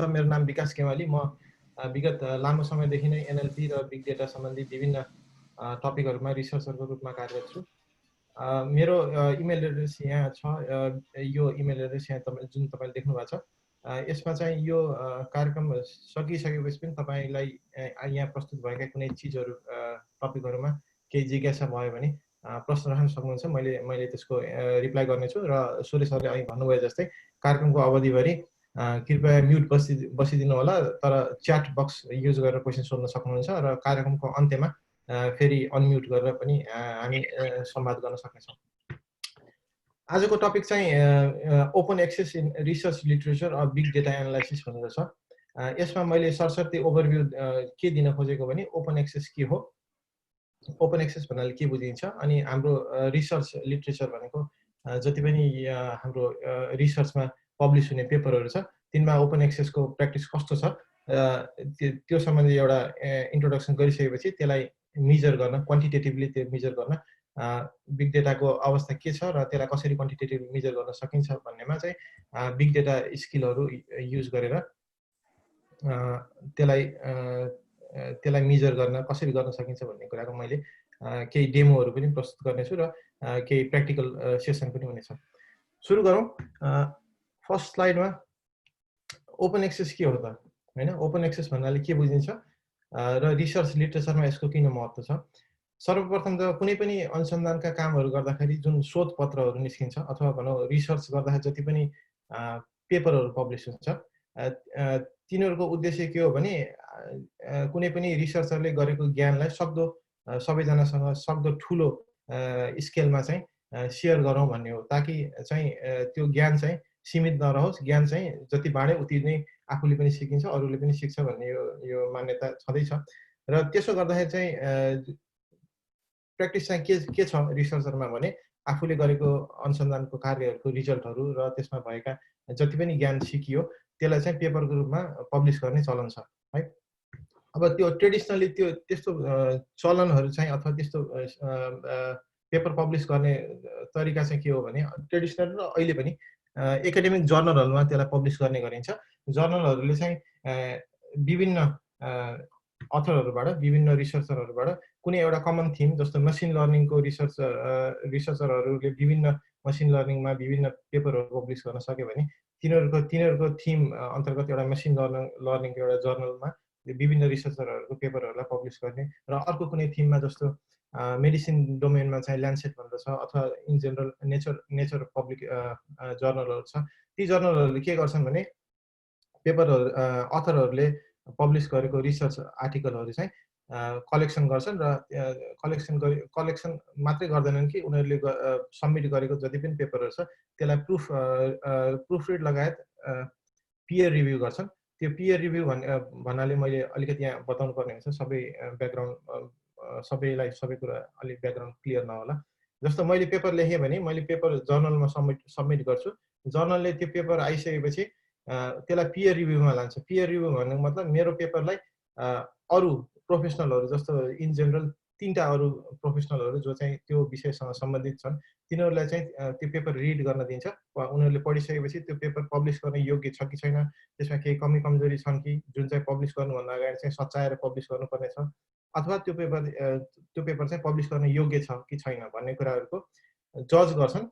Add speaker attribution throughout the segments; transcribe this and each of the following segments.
Speaker 1: मेरो नाम विकास केवाली। म विगत लामो समयदेखि नै एनएलपी र बिग डेटा सम्बन्धी विभिन्न टपिकहरुमा रिसर्चरको रूपमा कार्यरत छु। मेरो इमेल एड्रेस यहाँ छ। यो इमेल एड्रेस यहाँ जुन तपाईले देख्नु भएको छ, यसमा चाहिँ यो कार्यक्रम सकिसकेपछि पनि तपाईलाई यहाँ प्रस्तुत भएका कुनै चीजहरु टपिकहरुमा केही जिज्ञासा भयो भने प्रश्न राख्न सक्नुहुन्छ। मैले त्यसको रिप्लाई गर्नेछु र सुरेश सरले अहिले भन्नुभयो जस्तै कार्यक्रमको अवधिभरि कृपया म्युट बसिदिनु होला, तर च्याट बक्स युज गरेर क्वेशन सोध्न सक्नुहुन्छ र कार्यक्रमको अन्त्यमा फेरि अनम्युट गरेर पनि हामी संवाद गर्न सक्नेछौँ। आजको टपिक चाहिँ open access in research literature of big data analysis भनेर छ। यसमा मैले सरसर्ती ओभरभ्यू के दिन खोजेको भने ओपन एक्सेस के हो, ओपन एक्सेस भन्नाले के बुझिन्छ, अनि हाम्रो रिसर्च लिटरेचर भनेको जति पनि हाम्रो रिसर्चमा पब्लिस हुने पेपरहरु छ तिनमा ओपन एक्सेसको प्र्याक्टिस कस्तो छ त्यो सम्बन्धी एउटा इन्ट्रोडक्सन गरिसकेपछि त्यसलाई मेजर गर्न, क्वान्टिटेटिभली त्यो मेजर गर्न बिग डेटाको अवस्था के छ र त्यसलाई कसरी क्वान्टिटेटिभली मेजर गर्न सकिन्छ भन्नेमा चाहिँ बिग डेटा स्किलहरु युज गरेर त्यसलाई मेजर गर्न कसरी गर्न सकिन्छ भन्ने कुराको मैले केही डेमोहरु पनि प्रस्तुत गर्नेछु र केही प्र्याक्टिकल सेसन पनि हुनेछ। सुरु गरौँ। फर्स्ट स्लाइडमा ओपन एक्सेस के हो त, हैन? ओपन एक्सेस भन्नाले के बुझिन्छ र रिसर्च लिटरेचरमा यसको किन महत्व छ? सर्वप्रथम त कुनै पनि अनुसन्धानका कामहरु गर्दाखेरि जुन शोध पत्रहरु निस्किन्छ अथवा भनौं रिसर्च गर्दाखेरि जति पनि पेपरहरु पब्लिस हुन्छ तिनीहरुको उद्देश्य के हो भने कुनै पनि रिसर्चरले गरेको ज्ञानलाई सक्दो सबैजनासँग सक्दो ठूलो स्केलमा चाहिँ शेयर गरौँ भन्ने हो, ताकि चाहिँ त्यो ज्ञान चाहिँ सीमित नरहोस्, ज्ञान चाहिँ जति बाँडे उति नै आफूले पनि सिकिन्छ, अरूले पनि सिक्छ भन्ने यो मान्यता छँदै छ। र त्यसो गर्दाखेरि चाहिँ प्र्याक्टिस चाहिँ के छ रिसर्चरमा भने आफूले गरेको अनुसन्धानको कार्यहरुको रिजल्टहरु र त्यसमा भएका जति पनि ज्ञान सिकियो त्यसलाई चाहिँ पेपरको रूपमा पब्लिस गर्ने चलन छ, है। अब त्यो ट्रेडिसनली त्यो त्यस्तो चलनहरु चाहिँ अथवा त्यस्तो पेपर पब्लिस गर्ने तरिका चाहिँ के हो भने ट्रेडिसनल र अहिले पनि एकाडेमिक जर्नलहरुमा त्यसलाई पब्लिस गर्ने गरिन्छ। जर्नलहरुले चाहिँ विभिन्न अथरहरुबाट, विभिन्न रिसर्चरहरुबाट कुनै एउटा कमन थीम, जस्तो मसिन लर्निङको रिसर्चरहरुले विभिन्न मसिन लर्निङमा विभिन्न पेपरहरु पब्लिस गर्न सक्यो भने तिनीहरुको थीम अन्तर्गत एउटा मसिन लर्निङको एउटा जर्नलमा विभिन्न रिसर्चरहरुको पेपरहरुलाई पब्लिस गर्ने र अर्को कुनै थीममा जस्तो मेडिसिन डोमेनमा चाहिँ ल्यान्डसेट भनेर छ अथवा इन जनरल नेचर पब्लिक जर्नलहरु छ। ती जर्नलहरुले के गर्छन् भने पेपरहरु अथरहरुले पब्लिस गरेको रिसर्च आर्टिकलहरु चाहिँ कलेक्सन गर्छन् र कलेक्सन मात्रै गर्दैनन् कि उनीहरुले सबमिट गरेको जति पनि पेपरहरु छ त्यसलाई प्रुफ रिड लगायत पियर रिभ्यू गर्छन्। त्यो पियर रिभ्यू भन्नाले मैले अलिकति यहाँ बताउनु पर्ने हुन्छ, सबैलाई सबै कुरा अलि ब्याकग्राउन्ड क्लियर नहोला। जस्तो मैले पेपर लेखेँ भने मैले पेपर जर्नलमा सबमिट गर्छु, जर्नलले त्यो पेपर आइसकेपछि त्यसलाई पियर रिभ्यूमा लान्छ। पियर रिभ्यू भन्नुको मतलब मेरो पेपरलाई अरु प्रोफेसनलहरु, जस्तो इन जनरल 3टा अरु प्रोफेसनलहरु जो चाहिँ त्यो विषयसँग सम्बन्धित छन् तिनीहरुलाई चाहिँ त्यो पेपर रिड गर्न दिन्छ। उनीहरुले पढिसकेपछि त्यो पेपर पब्लिस गर्न योग्य छ कि छैन, त्यसमा केही कमी कमजोरी छन् कि जुन चाहिँ पब्लिस गर्नुभन्दा अगाडि चाहिँ सच्याएर पब्लिस गर्नुपर्ने छ, अथवा त्यो पेपर चाहिँ पब्लिस गर्न योग्य छ कि छैन भन्ने कुराहरुको जज गर्छन्।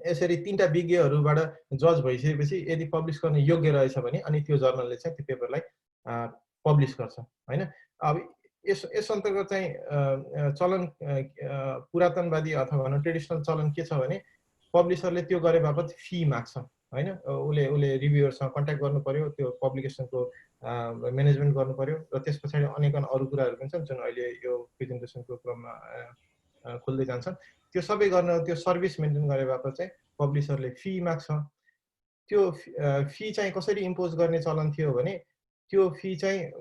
Speaker 1: यसरी 3टा विज्ञहरुबाट जज भइसकेपछि यदि पब्लिस गर्न योग्य रहेछ भने अनि त्यो जर्नलले चाहिँ त्यो पेपरलाई पब्लिस गर्छ, हैन। अब यस अन्तर्गत चाहिँ चलन पुरातनवादी अथवा भनौं ट्रेडिसनल चलन के छ भने पब्लिसरले त्यो गरे बापत फी माग्छ, हैन। उले रिभ्युअरसँग कन्ट्याक्ट गर्नु पर्यो, त्यो पब्लिकेसनको म्यानेजमेन्ट गर्नु पर्यो र त्यसपछि अनेकन अरु कुराहरु पनि छन् जुन अहिले यो प्रेजेन्टेसनको क्रममा खुल्दै जान्छन्। त्यो सबै गर्न त्यो सर्भिस मेन्टेन गरे बापत चाहिँ पब्लिसरले फी माग्छ। त्यो फी चाहिँ कसरी इम्पोज गर्ने चलन थियो भने त्यो फी चाहिँ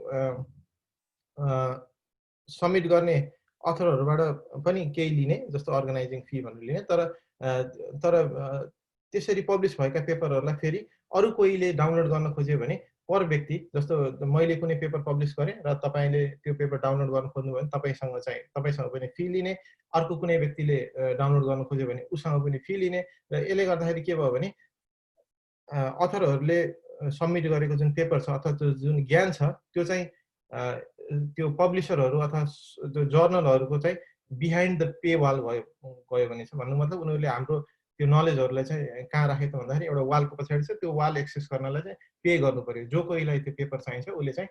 Speaker 1: सबमिट गर्ने अथरहरुबाट पनि केही लिने, जस्तो अर्गनाइजिङ फी भनेर लिने, तर त्यसरी पब्लिस भएका पेपरहरुलाई फेरि अरु कोहीले डाउनलोड गर्न खोज्यो भने पर व्यक्ति, जस्तो मैले कुनै पेपर पब्लिस गरे र तपाईले त्यो पेपर डाउनलोड गर्न खोज्नु भयो भने तपाईसँग पनि फी लिने, अर्को कुनै व्यक्तिले डाउनलोड गर्न खोज्यो भने उसँग पनि फी लिने। र यसले गर्दाखेरि के भयो भने अथरहरुले सबमिट गरेको जुन पेपर छ अथवा त्यो जुन ज्ञान छ त्यो चाहिँ त्यो पब्लिसरहरू अथवा त्यो जर्नलहरूको चाहिँ बिहाइन्ड द पे वाल गयो भने चाहिँ भन्नु मतलब उनीहरूले हाम्रो त्यो नलेजहरूलाई चाहिँ कहाँ राखे त भन्दाखेरि एउटा वालको पछाडि छ त्यो वाल एक्सेस गर्नलाई चाहिँ पे गर्नु पर्यो जो कोहीलाई त्यो पेपर चाहिन्छ उसले चाहिँ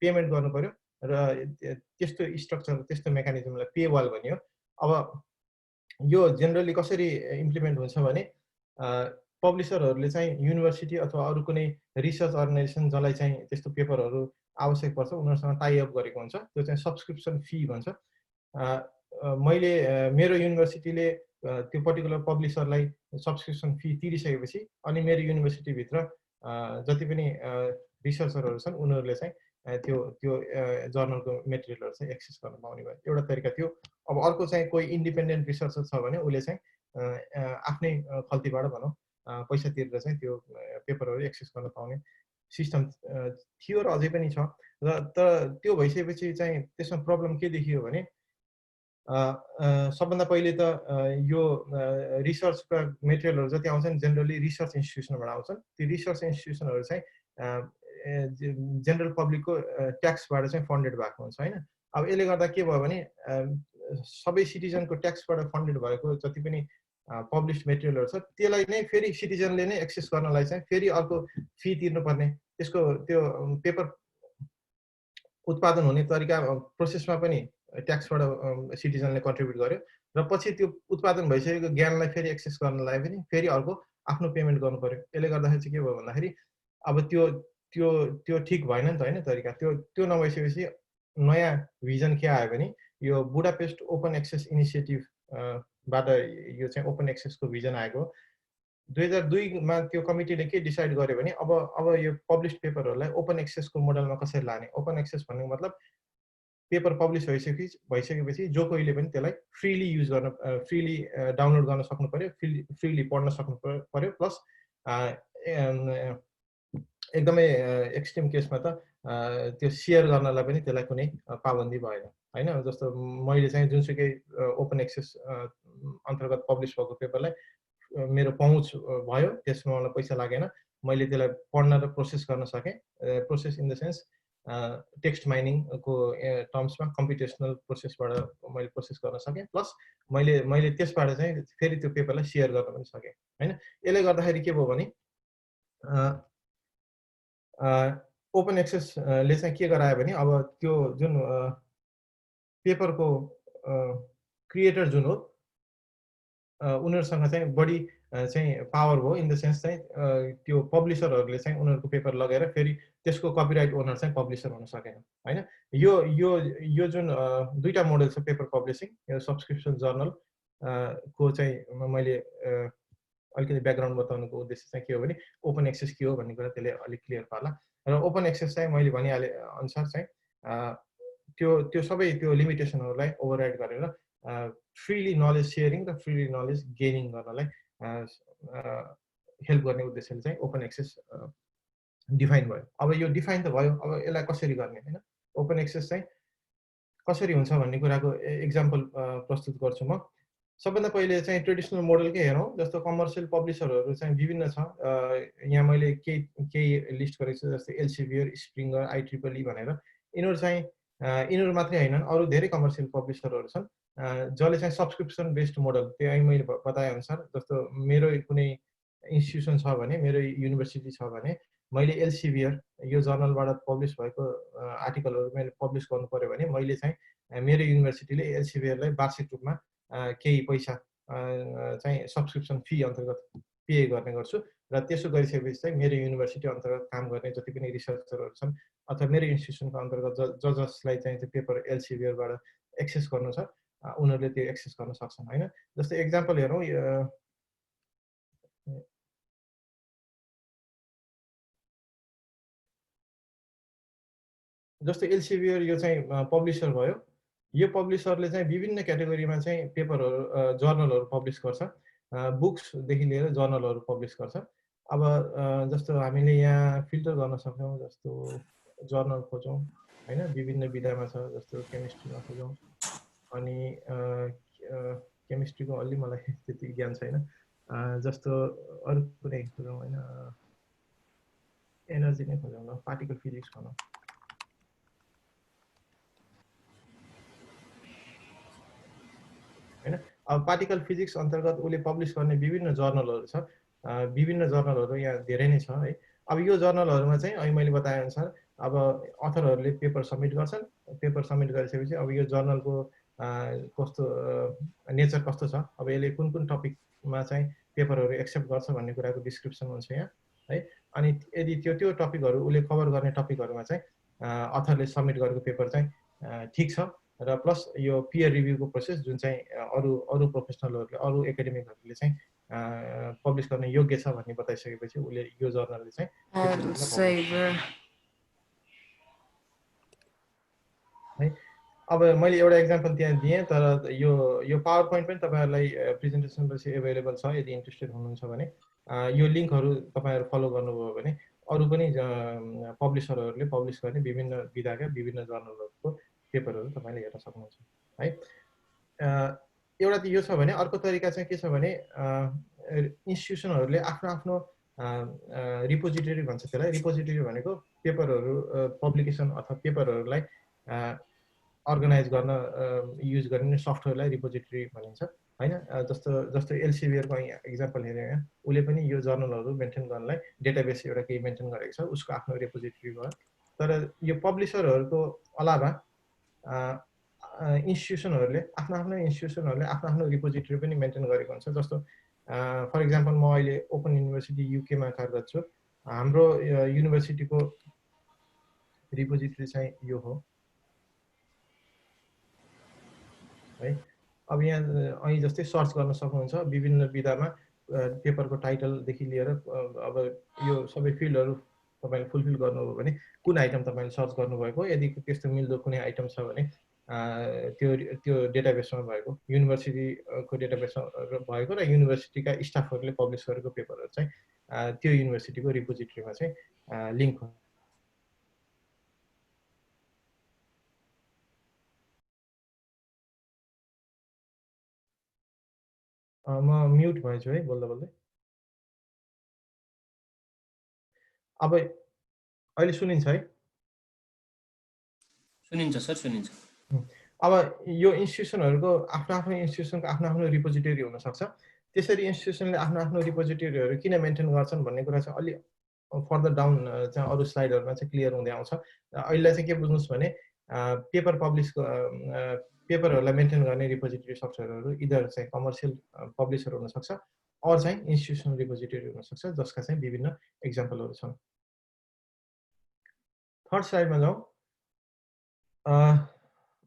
Speaker 1: पेमेन्ट गर्नु पर्यो र त्यस्तो स्ट्रक्चर त्यस्तो मेकानिजमलाई पे वाल भनियो। अब यो जेनरली कसरी इम्प्लिमेन्ट हुन्छ भने पब्लिसरहरूले चाहिँ युनिभर्सिटी अथवा अरू कुनै रिसर्च अर्गनाइजेसन जसलाई चाहिँ त्यस्तो पेपरहरू आवश्यक पर्छ उनीहरूसँग टाई अप गरेको हुन्छ त्यो चाहिँ सब्सक्रिप्सन फी भन्छ। मैले मेरो युनिभर्सिटीले त्यो पर्टिकुलर पब्लिसरलाई सब्सक्रिप्सन फी तिरिसकेपछि अनि मेरो युनिभर्सिटीभित्र जति पनि रिसर्चरहरू छन् उनीहरूले चाहिँ त्यो त्यो जर्नलको मेटेरियलहरू चाहिँ एक्सेस गर्न पाउने भयो एउटा तरिका थियो। अब अर्को चाहिँ कोही इन्डिपेन्डेन्ट रिसर्चर छ भने उसले चाहिँ आफ्नै खल्तीबाट भनौँ पैसा तिरेर चाहिँ त्यो पेपरहरू एक्सेस गर्न पाउने सिस्टम थियो र अझै पनि छ। र तर त्यो भइसकेपछि चाहिँ त्यसमा प्रब्लम के देखियो भने सबभन्दा पहिले त यो रिसर्चका मेटेरियलहरू जति आउँछन् जेनरली रिसर्च इन्स्टिट्युसनबाट आउँछन्। त्यो रिसर्च इन्स्टिट्युसनहरू चाहिँ जेनरल पब्लिकको ट्याक्सबाट चाहिँ फन्डेड भएको हुन्छ होइन। अब यसले गर्दा के भयो भने सबै सिटिजनको ट्याक्सबाट फन्डेड भएको जति पनि पब्लिस्ड मेटेरियलहरू छ त्यसलाई नै फेरि सिटिजनले नै एक्सेस गर्नलाई चाहिँ फेरि अर्को फी तिर्नुपर्ने त्यसको त्यो पेपर उत्पादन हुने तरिका प्रोसेसमा पनि ट्याक्सबाट सिटिजनले कन्ट्रिब्युट गर्यो र पछि त्यो उत्पादन भइसकेको ज्ञानलाई फेरि एक्सेस गर्नलाई पनि फेरि अर्को आफ्नो पेमेन्ट गर्नु पर्यो। यसले गर्दाखेरि चाहिँ के भयो भन्दाखेरि अब त्यो त्यो त्यो ठिक भएन नि त होइन तरिका। त्यो नभइसकेपछि नयाँ भिजन के आयो भने यो बुडापेस्ट ओपन एक्सेस इनिसिएटिभबाट यो चाहिँ ओपन एक्सेसको भिजन आएको। 2002 मा त्यो कमिटीले के डिसाइड गर्यो भने अब यो पब्लिस्ड पेपरहरूलाई ओपन एक्सेसको मोडलमा कसरी लाने। ओपन एक्सेस भन्ने मतलब पेपर पब्लिस भइसकेपछि जो कोहीले पनि त्यसलाई फ्रीली युज गर्न फ्रीली डाउनलोड गर्न सक्नु पर्यो फ्रीली पढ्न सक्नु पर्यो प्लस एकदमै एक्सट्रिम केसमा त त्यो सेयर गर्नलाई पनि त्यसलाई कुनै पाबन्दी भएन होइन। जस्तो मैले चाहिँ जुनसुकै ओपन एक्सेस अन्तर्गत पब्लिस भएको पेपरलाई मेरो पहुँच भयो त्यसमा मलाई पैसा लागेन मैले त्यसलाई पढ्न र प्रोसेस गर्न सकेँ। Process in the sense text माइनिङको टर्म्समा कम्प्युटेसनल प्रोसेसबाट मैले प्रोसेस गर्न सकेँ प्लस मैले त्यसबाट चाहिँ फेरि त्यो पेपरलाई सेयर गर्न पनि सकेँ होइन। यसले गर्दाखेरि के भयो भने ओपन एक्सेसले चाहिँ के गरायो भने अब त्यो जुन पेपरको क्रिएटर जुन हो उनीहरूसँग चाहिँ बढी चाहिँ पावर भयो इन द सेन्स चाहिँ त्यो पब्लिसरहरूले चाहिँ उनीहरूको पेपर लगेर फेरि त्यसको कपिराइट ओनर चाहिँ पब्लिसर हुन सकेन होइन। यो जुन दुईटा मोडल छ पेपर पब्लिसिङ यो सब्सक्रिप्सन जर्नल को चाहिँ मैले अलिकति ब्याकग्राउन्ड बताउनुको उद्देश्य चाहिँ के हो भने ओपन एक्सेस के हो भन्ने कुरा त्यसले अलिक क्लियर पार्ला। र ओपन एक्सेस चाहिँ मैले भनिहाले अनुसार चाहिँ त्यो सबै त्यो लिमिटेसनहरूलाई ओभरराइड गरेर फ्रीली नलेज सेयरिङ र फ्रीली नलेज गेनिङ गर्नलाई हेल्प गर्ने उद्देश्यले चाहिँ ओपन एक्सेस डिफाइन भयो। अब यो डिफाइन त भयो अब यसलाई कसरी गर्ने होइन। ओपन एक्सेस चाहिँ कसरी हुन्छ भन्ने कुराको एक्जाम्पल प्रस्तुत गर्छु म। सबभन्दा पहिले चाहिँ ट्रेडिसनल मोडलकै हेरौँ। जस्तो कमर्सियल पब्लिसरहरू चाहिँ विभिन्न छ। यहाँ मैले केही लिस्ट गरेको छु जस्तै एल्सेभियर स्प्रिङ्गर IEEE भनेर। यिनीहरू चाहिँ यिनीहरू मात्रै होइनन् अरू धेरै कमर्सियल पब्लिसरहरू छन् जसले चाहिँ सब्सक्रिप्सन बेस्ड मोडल त्यही मैले बताए अनुसार जस्तो मेरो कुनै इन्स्टिट्युसन छ भने मेरो युनिभर्सिटी छ भने मैले एल्सेभियर यो जर्नलबाट पब्लिस भएको आर्टिकलहरू मैले पब्लिस गर्नु पर्यो भने मैले चाहिँ मेरो युनिभर्सिटीले एल्सेभियरलाई वार्षिक रूपमा केही पैसा चाहिँ सब्सक्रिप्सन फी अन्तर्गत पे गर्ने गर्छु र त्यसो गरिसकेपछि चाहिँ मेरो युनिभर्सिटी अन्तर्गत काम गर्ने जति पनि रिसर्चरहरू छन् अथवा मेरो इन्स्टिट्युसनको अन्तर्गत जसलाई चाहिँ त्यो पेपर एल्सेभियरबाट एक्सेस गर्नु छ उनीहरूले त्यो एक्सेस गर्न सक्छन् होइन। जस्तै एक्जाम्पल हेरौँ जस्तो एल्सेभियर यो चाहिँ पब्लिसर भयो। यो पब्लिसरले चाहिँ विभिन्न क्याटेगोरीमा चाहिँ पेपरहरू जर्नलहरू पब्लिस गर्छ बुक्सदेखि लिएर जर्नलहरू पब्लिस गर्छ। अब जस्तो हामीले यहाँ फिल्टर गर्न सक्छौँ जस्तो जर्नल खोजौँ होइन विभिन्न विधामा छ जस्तो केमिस्ट्रीमा खोजौँ अनि केमिस्ट्रीको अलि मलाई त्यति ज्ञान छैन जस्तो अरू कुनै खोजौँ होइन एनर्जी नै खोजौँ न, पार्टिकल फिजिक्स भनौँ। हैन, अब पार्टिकल फिजिक्स अन्तर्गत उसले पब्लिस गर्ने विभिन्न जर्नलहरू छ। विभिन्न जर्नलहरू यहाँ धेरै नै छ है। अब यो जर्नलहरूमा चाहिँ अहिले मैले बताए अनुसार अब अथरहरूले पेपर सबमिट गर्छन्। पेपर सबमिट गरिसकेपछि अब यो जर्नलको कस्तो नेचर कस्तो छ, अब यसले कुन कुन टपिकमा चाहिँ पेपरहरू एक्सेप्ट गर्छ भन्ने कुराको डिस्क्रिप्सन हुन्छ यहाँ है। अनि यदि त्यो टपिकहरू उसले कभर गर्ने टपिकहरूमा चाहिँ अथरले सबमिट गरेको पेपर चाहिँ ठिक छ र प्लस यो पियर रिभ्यूको प्रोसेस जुन चाहिँ अरू प्रोफेसनलहरूले अरू एकाडेमिकहरूले चाहिँ पब्लिस गर्न योग्य छ भन्ने बताइसकेपछि उसले यो जर्नलले चाहिँ है। अब मैले एउटा एक्जाम्पल त्यहाँ दिएँ, तर यो पावर पोइन्ट पनि तपाईँहरूलाई प्रेजेन्टेसन पछि एभाइलेबल छ। यदि इन्ट्रेस्टेड हुनुहुन्छ भने यो लिङ्कहरू तपाईँहरू फलो गर्नुभयो भने अरू पनि पब्लिसरहरूले पब्लिस गर्ने विभिन्न विधाका विभिन्न जर्नलहरूको पेपरहरू तपाईँले हेर्न सक्नुहुन्छ है। एउटा त यो छ भने अर्को तरिका चाहिँ के छ भने इन्स्टिट्युसनहरूले आफ्नो आफ्नो रिपोजिटरी भन्छ त्यसलाई। रिपोजिटरी भनेको पेपरहरू पब्लिकेसन अथवा पेपरहरूलाई अर्गनाइज गर्न युज गर्ने सफ्टवेयरलाई रिपोजिटरी भनिन्छ हैन। जस्तो एल्सेभियरको एक्जाम्पल हेऱ्यो यहाँ, उसले पनि यो जर्नलहरू मेन्टेन गर्नलाई डेटाबेस एउटा केही मेन्टेन गरेको छ, उसको आफ्नो रिपोजिटरी भयो। तर यो पब्लिसरहरूको अलावा इन्स्टिट्युसनहरूले आफ्नो रिपोजिटरी पनि मेन्टेन गरेको हुन्छ। जस्तो फर इक्जाम्पल म अहिले ओपन युनिभर्सिटी युकेमा कार्यरत छु। हाम्रो युनिभर्सिटीको रिपोजिटरी चाहिँ यो हो है। अब यहाँ અહીં जस्तै सर्च गर्न सक्नुहुन्छ विभिन्न विधामा पेपरको टाइटलदेखि लिएर अब यो सबै फिल्डहरू तपाईँले फुलफिल गर्नुभयो भने कुन आइटम तपाईँले सर्च गर्नुभएको, यदि त्यस्तो मिल्दो कुनै आइटम छ भने त्यो डेटाबेसमा भएको, युनिभर्सिटीको डेटाबेसमा भएको र युनिभर्सिटीका स्टाफहरूले पब्लिस गरेको पेपरहरू चाहिँ त्यो युनिभर्सिटीको रिपोजिटरीमा चाहिँ लिङ्क हो। म म्युट भएछु है बोल्दा बोल्दै। अब अहिले सुनिन्छ है?
Speaker 2: सुनिन्छ सर, सुनिन्छ।
Speaker 1: अब यो इन्स्टिट्युसनहरूको आफ्नो इन्स्टिट्युसनको आफ्नो रिपोजिटरी हुनसक्छ। त्यसरी इन्स्टिट्युसनले आफ्नो रिपोजिटरीहरू किन मेन्टेन गर्छन् भन्ने कुरा चाहिँ अलि फर्दर डाउन चाहिँ अरू स्लाइडहरूमा चाहिँ क्लियर हुँदै आउँछ। अहिले चाहिँ के बुझ्नुहोस् भने पेपरहरूलाई मेन्टेन गर्ने रिपोजिटरी सफ्टवेयरहरू इदर चाहिँ कमर्सियल पब्लिसर हुनसक्छ अर चाहिँ इन्स्टिट्युसनल रिपोजिटरी हुनसक्छ, जसका चाहिँ विभिन्न एक्जाम्पलहरू छन्। थर्ड स्लाइडमा जाउँ।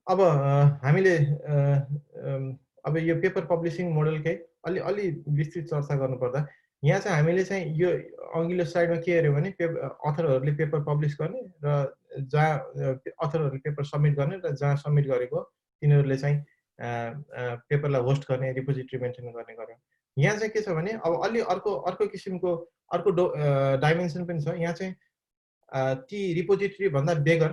Speaker 1: अब हामीले अब यो पेपर पब्लिसिङ मोडलकै अलि विस्तृत चर्चा गर्नुपर्दा यहाँ चाहिँ हामीले चाहिँ यो अघिल्लो स्लाइडमा के हेऱ्यो भने अथरहरूले पेपर पब्लिस गर्ने र जहाँ अथरहरूले पेपर सबमिट गर्ने र जहाँ सबमिट गरेको तिनीहरूले चाहिँ पेपरलाई होस्ट गर्ने रिपोजिटरी मेन्टेन गर्ने गर्यो। यहाँ चाहिँ के छ भने अब अलि अर्को किसिमको अर्को डाइमेन्सन पनि छ। यहाँ चाहिँ ती रिपोजिटरी भन्दा बेगर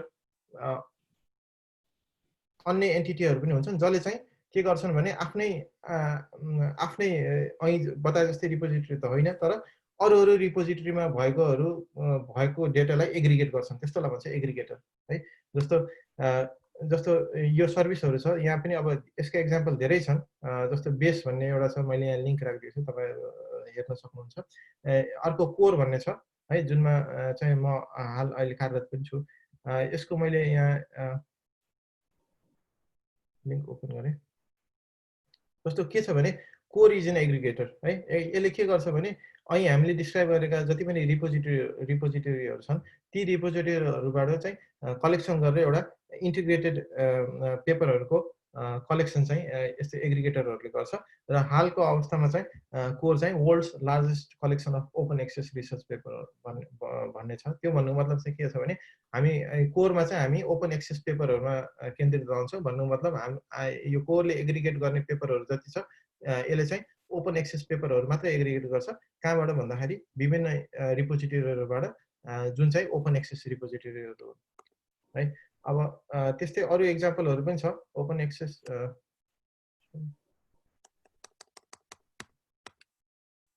Speaker 1: अन्य एन्टिटीहरू पनि हुन्छन् जसले चाहिँ के गर्छन् भने आफ्नै અહીં बताए जस्तै रिपोजिटरी त होइन, तर अरू रिपोजिटरीमा भएको डेटालाई एग्रिगेट गर्छन्, त्यस्तोलाई भन्छ एग्रिगेटर है। जस्तो यो सर्भिसहरू छ यहाँ पनि। अब यसको एक्जाम्पल धेरै छन्। जस्तो बेस भन्ने एउटा छ, मैले यहाँ लिङ्क राखिदिएको छु, तपाईँहरू हेर्न सक्नुहुन्छ। अर्को कोर भन्ने छ है, जुनमा चाहिँ म हाल अहिले कार्यरत पनि छु। यसको मैले यहाँ लिङ्क ओपन गरेँ। जस्तो के छ भने कोर इज एन एग्रिगेटर है। यसले के गर्छ भने અહીં हामीले डिस्क्राइब गरेका जति पनि रिपोजिटरीहरू छन् ती रिपोजिटरीहरूबाट चाहिँ कलेक्सन गरेर एउटा इन्टिग्रेटेड पेपरहरूको कलेक्सन चाहिँ यस्तो एग्रिगेटरहरूले गर्छ। र हालको अवस्थामा चाहिँ कोर चाहिँ world's largest collection of open access research paper भन्ने छ। त्यो भन्नुको मतलब चाहिँ के छ भने हामी कोरमा चाहिँ हामी ओपन एक्सेस पेपरहरूमा केन्द्रित रहन्छौँ। भन्नुको मतलब यो कोरले एग्रिगेट गर्ने पेपरहरू जति छ यसले चाहिँ ओपन एक्सेस पेपरहरू मात्र एग्रिगेट गर्छ। कहाँबाट भन्दाखेरि विभिन्न रिपोजिटरीहरूबाट जुन चाहिँ ओपन एक्सेस रिपोजिटरीहरू हो है। अब त्यस्तै अरू एक्जाम्पलहरू पनि छ ओपन एक्सेस।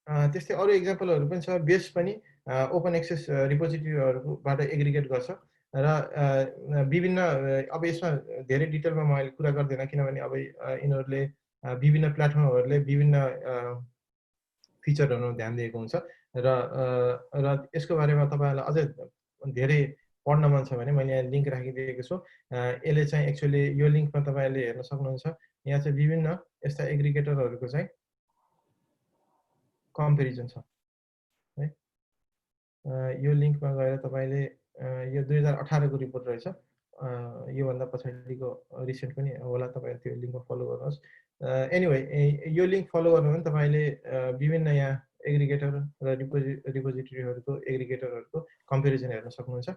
Speaker 1: त्यस्तै अरू एक्जाम्पलहरू पनि छ। बेस पनि ओपन एक्सेस रिपोजिटरीहरूबाट एग्रिगेट गर्छ र विभिन्न अब यसमा धेरै डिटेलमा म अहिले कुरा गर्दिनँ किनभने अब यिनीहरूले विभिन्न प्लेटफर्महरूले विभिन्न फिचरहरू ध्यान दिएको हुन्छ र यसको बारेमा तपाईहरुलाई अझै धेरै पढ्न मन छ भने मैले यहाँ लिंक राखिदिएको छु। यसले चाहिँ एक्चुअली यो लिंकमा तपाईहरुले हेर्न सक्नुहुन्छ। यहाँ चाहिँ विभिन्न यस्ता एग्रिगेटरहरूको चाहिँ कम्पेरिजन छ है। यो लिंकमा गएर तपाईले यो 2018 को रिपोर्ट रहेछ। यो भन्दा पछाडिको रिसेन्ट पनि होला, तपाईले त्यो लिंकमा फलो गर्नुहोस्। एनीवे यो लिंक फलो गर्नु भने तपाईले विभिन्न यहाँ एग्रिगेटर र रिपोजिटरीहरूको एग्रिगेटरहरूको कम्पेरिजन हेर्न सक्नुहुन्छ।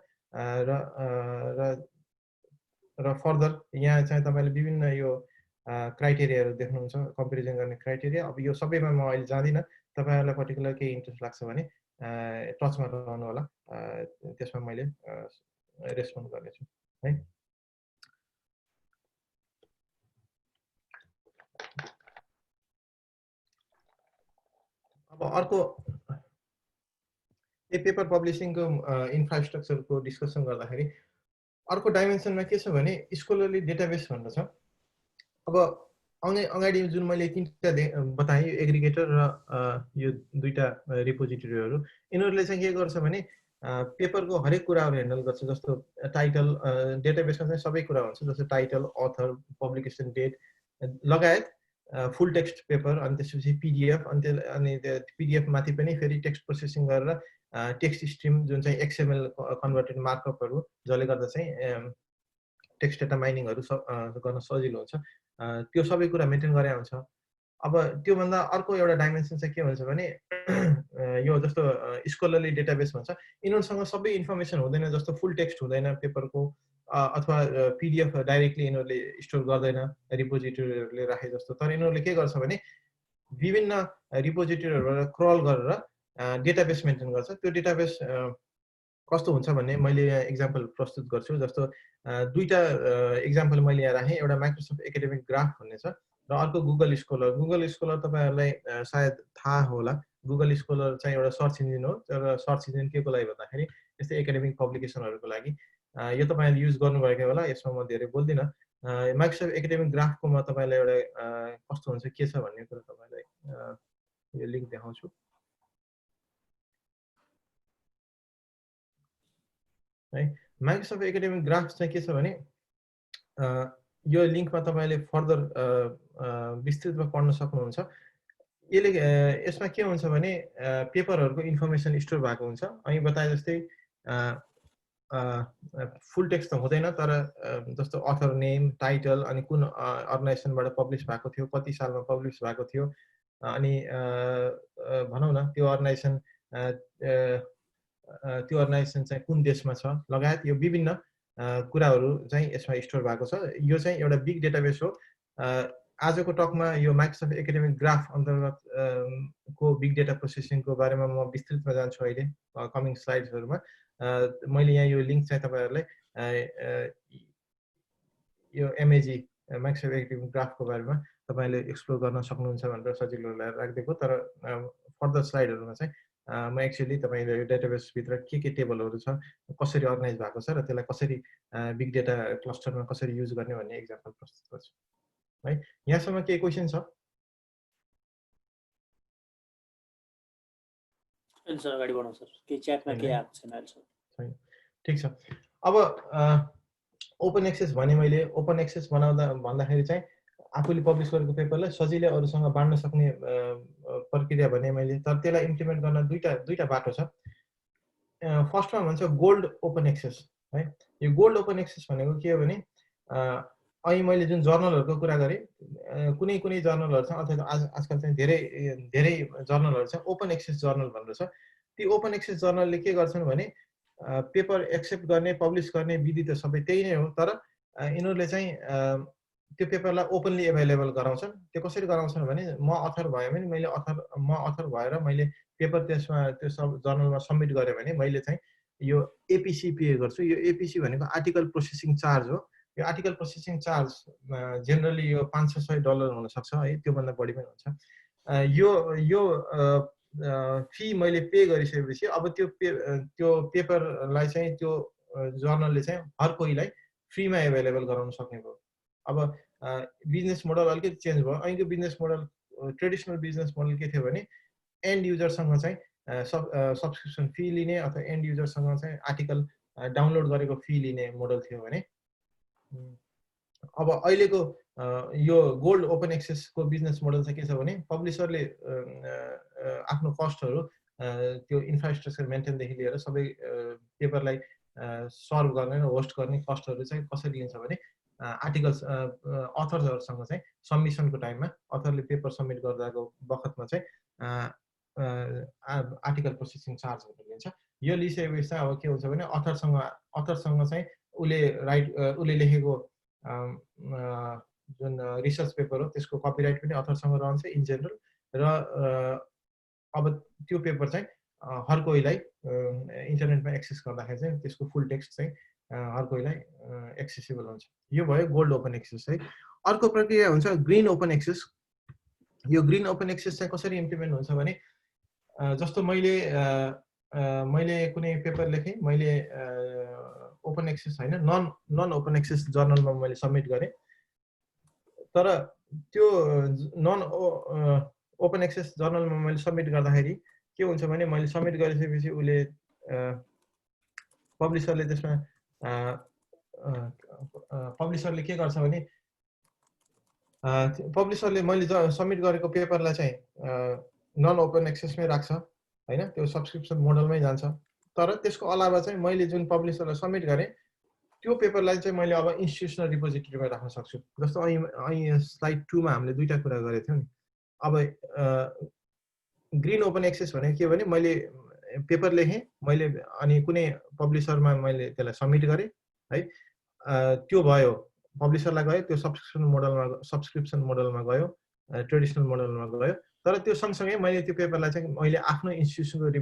Speaker 1: र फर्दर यहाँ चाहिँ तपाईले विभिन्न यो क्राइटेरियाहरू देख्नुहुन्छ, कम्पेरिजन गर्ने क्राइटेरिया। अब यो सबैमा म अहिले जाँदिन, तपाईहरुलाई पर्टिकुलर केही इन्ट्रेस्ट लाग्छ भने टचमा रहनु होला, त्यसमा मैले रेस्पोन्ड गर्नेछु है। अब अर्को यो पेपर पब्लिशिङको इन्फ्रास्ट्रक्चरको डिस्कसन गर्दाखेरि अर्को डाइमेन्सनमा के छ भने स्कोलरली डेटाबेस भन्ने छ। अब अगाडि जुन मैले तीनटा बताएँ, एग्रिगेटर र यो दुईटा रिपोजिटरीहरू, यिनीहरूले चाहिँ के गर्छ भने पेपरको हरेक कुराहरू ह्यान्डल गर्छ। जस्तो टाइटल, डेटाबेसमा चाहिँ सबै कुरा हुन्छ, जस्तो टाइटल, अथर, पब्लिकेसन डेट लगायत फुल टेक्स्ट पेपर, अनि त्यसपछि पीडीएफ, अनि पीडीएफ माथि पनि फेरि टेक्स्ट प्रोसेसिङ गरेर टेक्स्ट स्ट्रिम जुन चाहिँ एक्सएमएल कन्भर्टेड मार्कअपहरू, जसले गर्दा चाहिँ टेक्स्ट डेटा माइनिङहरू गर्न सजिलो हुन्छ, त्यो सबै कुरा मेन्टेन गरे हुन्छ। अब त्यो भन्दा अर्को एउटा डाइमेन्सन चाहिँ के हुन्छ भने यो जस्तो स्कोलरली डेटाबेस भन्छ, यिनीहरूसँग सबै इन्फर्मेसन हुँदैन। जस्तो फुल टेक्स्ट हुँदैन पेपरको, अथवा पीडीएफ डाइरेक्टली यिनीहरूले स्टोर गर्दैन रिपोजिटरीहरूले राखे जस्तो। तर यिनीहरूले के गर्छ भने विभिन्न रिपोजिटरीहरूबाट क्रल गरेर डेटाबेस मेन्टेन गर्छ। त्यो डेटाबेस कस्तो हुन्छ भन्ने मैले यहाँ एक्जाम्पल प्रस्तुत गर्छु। जस्तो दुईटा एक्जाम्पल मैले यहाँ राखेँ। एउटा माइक्रोसफ्ट एकाडेमिक ग्राफ भन्ने छ र अर्को गुगल स्कोलर। गुगल स्कोलर तपाईहरुलाई सायद थाहा होला। गुगल स्कोलर चाहिँ एउटा सर्च इन्जिन हो। तर सर्च इन्जिन के को लागि भन्दाखेरि यस्तै एकाडेमिक पब्लिकेसनहरूको लागि। यो तपाईहरुले युज गर्नुभएको होला, यसमा म धेरै बोल्दिन। माइक्रोसफ्ट एकाडेमिक ग्राफको म तपाईलाई एउटा कस्तो हुन्छ के छ भन्ने कुरा तपाईलाई यो लिंक देखाउँछु है। माइक्रोसफ्ट एकाडेमिक ग्राफ चाहिँ के छ भने यो लिंकमा तपाईले फर्दर विस्तृतमा पढ्न सक्नुहुन्छ। यसले यसमा के हुन्छ भने पेपरहरूको इन्फर्मेसन स्टोर भएको हुन्छ। अनि बताए जस्तै फुल टेक्स्ट त हुँदैन, तर जस्तो अथर नेम, टाइटल, अनि कुन अर्गनाइजेसनबाट पब्लिस भएको थियो, कति सालमा पब्लिस भएको थियो, अनि भनौँ न त्यो अर्गनाइजेसन चाहिँ कुन देशमा छ लगायत यो विभिन्न कुराहरू चाहिँ यसमा स्टोर भएको छ। यो चाहिँ एउटा बिग डेटाबेस हो। आजको टकमा यो माइक्रोसफ्ट एकाडेमिक ग्राफ अन्तर्गत को बिग डेटा प्रोसेसिङको बारेमा म विस्तृतमा जान्छु अहिले कमिङ स्लाइड्सहरूमा। मैले यहाँ यो लिंक चाहिँ तपाईहरुलाई यो एमएजी माइक्रोसफ्ट एकाडेमिक ग्राफको बारेमा तपाईले एक्सप्लोर गर्न सक्नुहुन्छ भनेर सजिलो राखिदिएको। तर फर्दर स्लाइडहरुमा चाहिँ म एक्चुअली तपाईले यो डेटाबेस भित्र के टेबलहरु छ, कसरी अर्गनाइज भएको छ र त्यसलाई कसरी बिग डेटा क्लस्टरमा कसरी युज गर्ने भन्ने एक्जाम्पल प्रस्तुत गर्छु है। यहाँसम्म के क्वेशन छ?
Speaker 2: सर अगाडि बढौँ सर। के च्याटमा के आएको छैन अहिले सर?
Speaker 1: छैन, ठीक छ। अब ओपन एक्सेस भने मैले ओपन एक्सेस भन्दाखेरि चाहिँ आफूले पब्लिस गरेको पेपरलाई सजिलै अरूसँग बाँड्न सक्ने प्रक्रिया भने मैले। तर त्यसलाई इम्प्लिमेन्ट गर्न दुईटा बाटो छ। फर्स्टमा भन्छ गोल्ड ओपन एक्सेस है। यो गोल्ड ओपन एक्सेस भनेको के हो भने अहिले मैले जुन जर्नलहरूको कुरा गरेँ, कुनै जर्नलहरू छ, अथवा आजकल चाहिँ धेरै जर्नलहरू छ ओपन एक्सेस जर्नल भनेर छ। ती ओपन एक्सेस जर्नलले के गर्छन् भने पेपर एक्सेप्ट गर्ने, पब्लिस गर्ने विधि त सबै त्यही नै हो, तर यिनीहरूले चाहिँ त्यो पेपरलाई ओपनली एभाइलेबल गराउँछन्। त्यो कसरी गराउँछन् भने म अथर भए पनि म अथर भएर मैले पेपर त्यसमा त्यो सब जर्नलमा सबमिट गरेँ भने मैले चाहिँ यो एपीसी पे गर्छु। यो एपीसी भनेको आर्टिकल प्रोसेसिङ चार्ज हो। यो आर्टिकल प्रोसेसिङ चार्ज जेनरली यो $500-600 हुन सक्छ है, त्यो भन्दा बढी पनि हुन्छ। यो फी मैले पे गरिसकेपछि अब त्यो पेपरलाई चाहिँ त्यो जर्नलले चाहिँ हर कोहीलाई फ्रीमा एभाइलेबल गराउन सक्ने भयो। अब बिजनेस मोडल अलिकति चेन्ज भयो। अहिलेको business model traditional business model के थियो भने एन्ड युजरसँग चाहिँ सब्सक्रिप्सन फी लिने अथवा एन्ड युजरसँग चाहिँ आर्टिकल डाउनलोड गरेको फी लिने मोडल थियो भने अब अहिलेको यो गोल्ड ओपन एक्सेसको बिजनेस मोडल चाहिँ के छ भने पब्लिसरले आफ्नो कस्टहरू त्यो इन्फ्रास्ट्रक्चर मेन्टेनदेखि लिएर सबै पेपरलाई सर्भ गर्ने र होस्ट गर्ने कस्टहरू चाहिँ कसरी लिन्छ भने आर्टिकल्स अथर्सहरूसँग चाहिँ सबमिसनको टाइममा अथरले पेपर सबमिट गर्दाको बखतमा चाहिँ आर्टिकल प्रोसेसिङ चार्जहरू लिन्छ। यो लिइसकेपछि चाहिँ अब के हुन्छ भने अथरसँग चाहिँ उसले लेखेको जुन रिसर्च पेपर हो त्यसको कपिराइट पनि अथरसँग रहन्छ इन जेनरल र अब त्यो पेपर चाहिँ हर कोहीलाई इन्टरनेटमा एक्सेस गर्दाखेरि चाहिँ त्यसको फुल टेक्स्ट चाहिँ हर कोहीलाई एक्सेसिबल हुन्छ। यो भयो गोल्ड ओपन एक्सेस है। अर्को प्रक्रिया हुन्छ ग्रीन ओपन एक्सेस। यो ग्रीन ओपन एक्सेस चाहिँ कसरी इम्प्लिमेन्ट हुन्छ भने जस्तो मैले कुनै पेपर लेखेँ, मैले ओपन एक्सेस होइन नन ओपन एक्सेस जर्नलमा मैले सबमिट गरेँ, तर त्यो नन ओपन एक्सेस जर्नलमा मैले सबमिट गर्दाखेरि के हुन्छ भने मैले सबमिट गरिसकेपछि उसले पब्लिसरले के गर्छ भने पब्लिसरले मैले सबमिट गरेको पेपरलाई चाहिँ नन ओपन एक्सेसमै राख्छ हैन, त्यो सब्सक्रिप्सन मोडलमै जान्छ। तर त्यसको अलावा चाहिँ मैले जुन पब्लिसरलाई सबमिट गरेँ त्यो पेपरलाई चाहिँ मैले अब इन्स्टिट्युसनल रिपोजिटरीमा राख्न सक्छु। जस्तो અહીં स्लाइड 2 मा हामीले दुईटा कुरा गरेको थियौँ नि। अब ग्रीन ओपन एक्सेस भने के भने मैले पेपर लेखेँ, मैले अनि कुनै पब्लिसरमा मैले त्यसलाई सबमिट गरेँ है, त्यो भयो पब्लिसरलाई गयो, त्यो सब्सक्रिप्सन मोडलमा गयो, ट्रेडिसनल मोडलमा गयो। तर त्यो सँगसँगै मैले त्यो पेपरलाई चाहिँ मैले आफ्नो इन्स्टिट्युसनको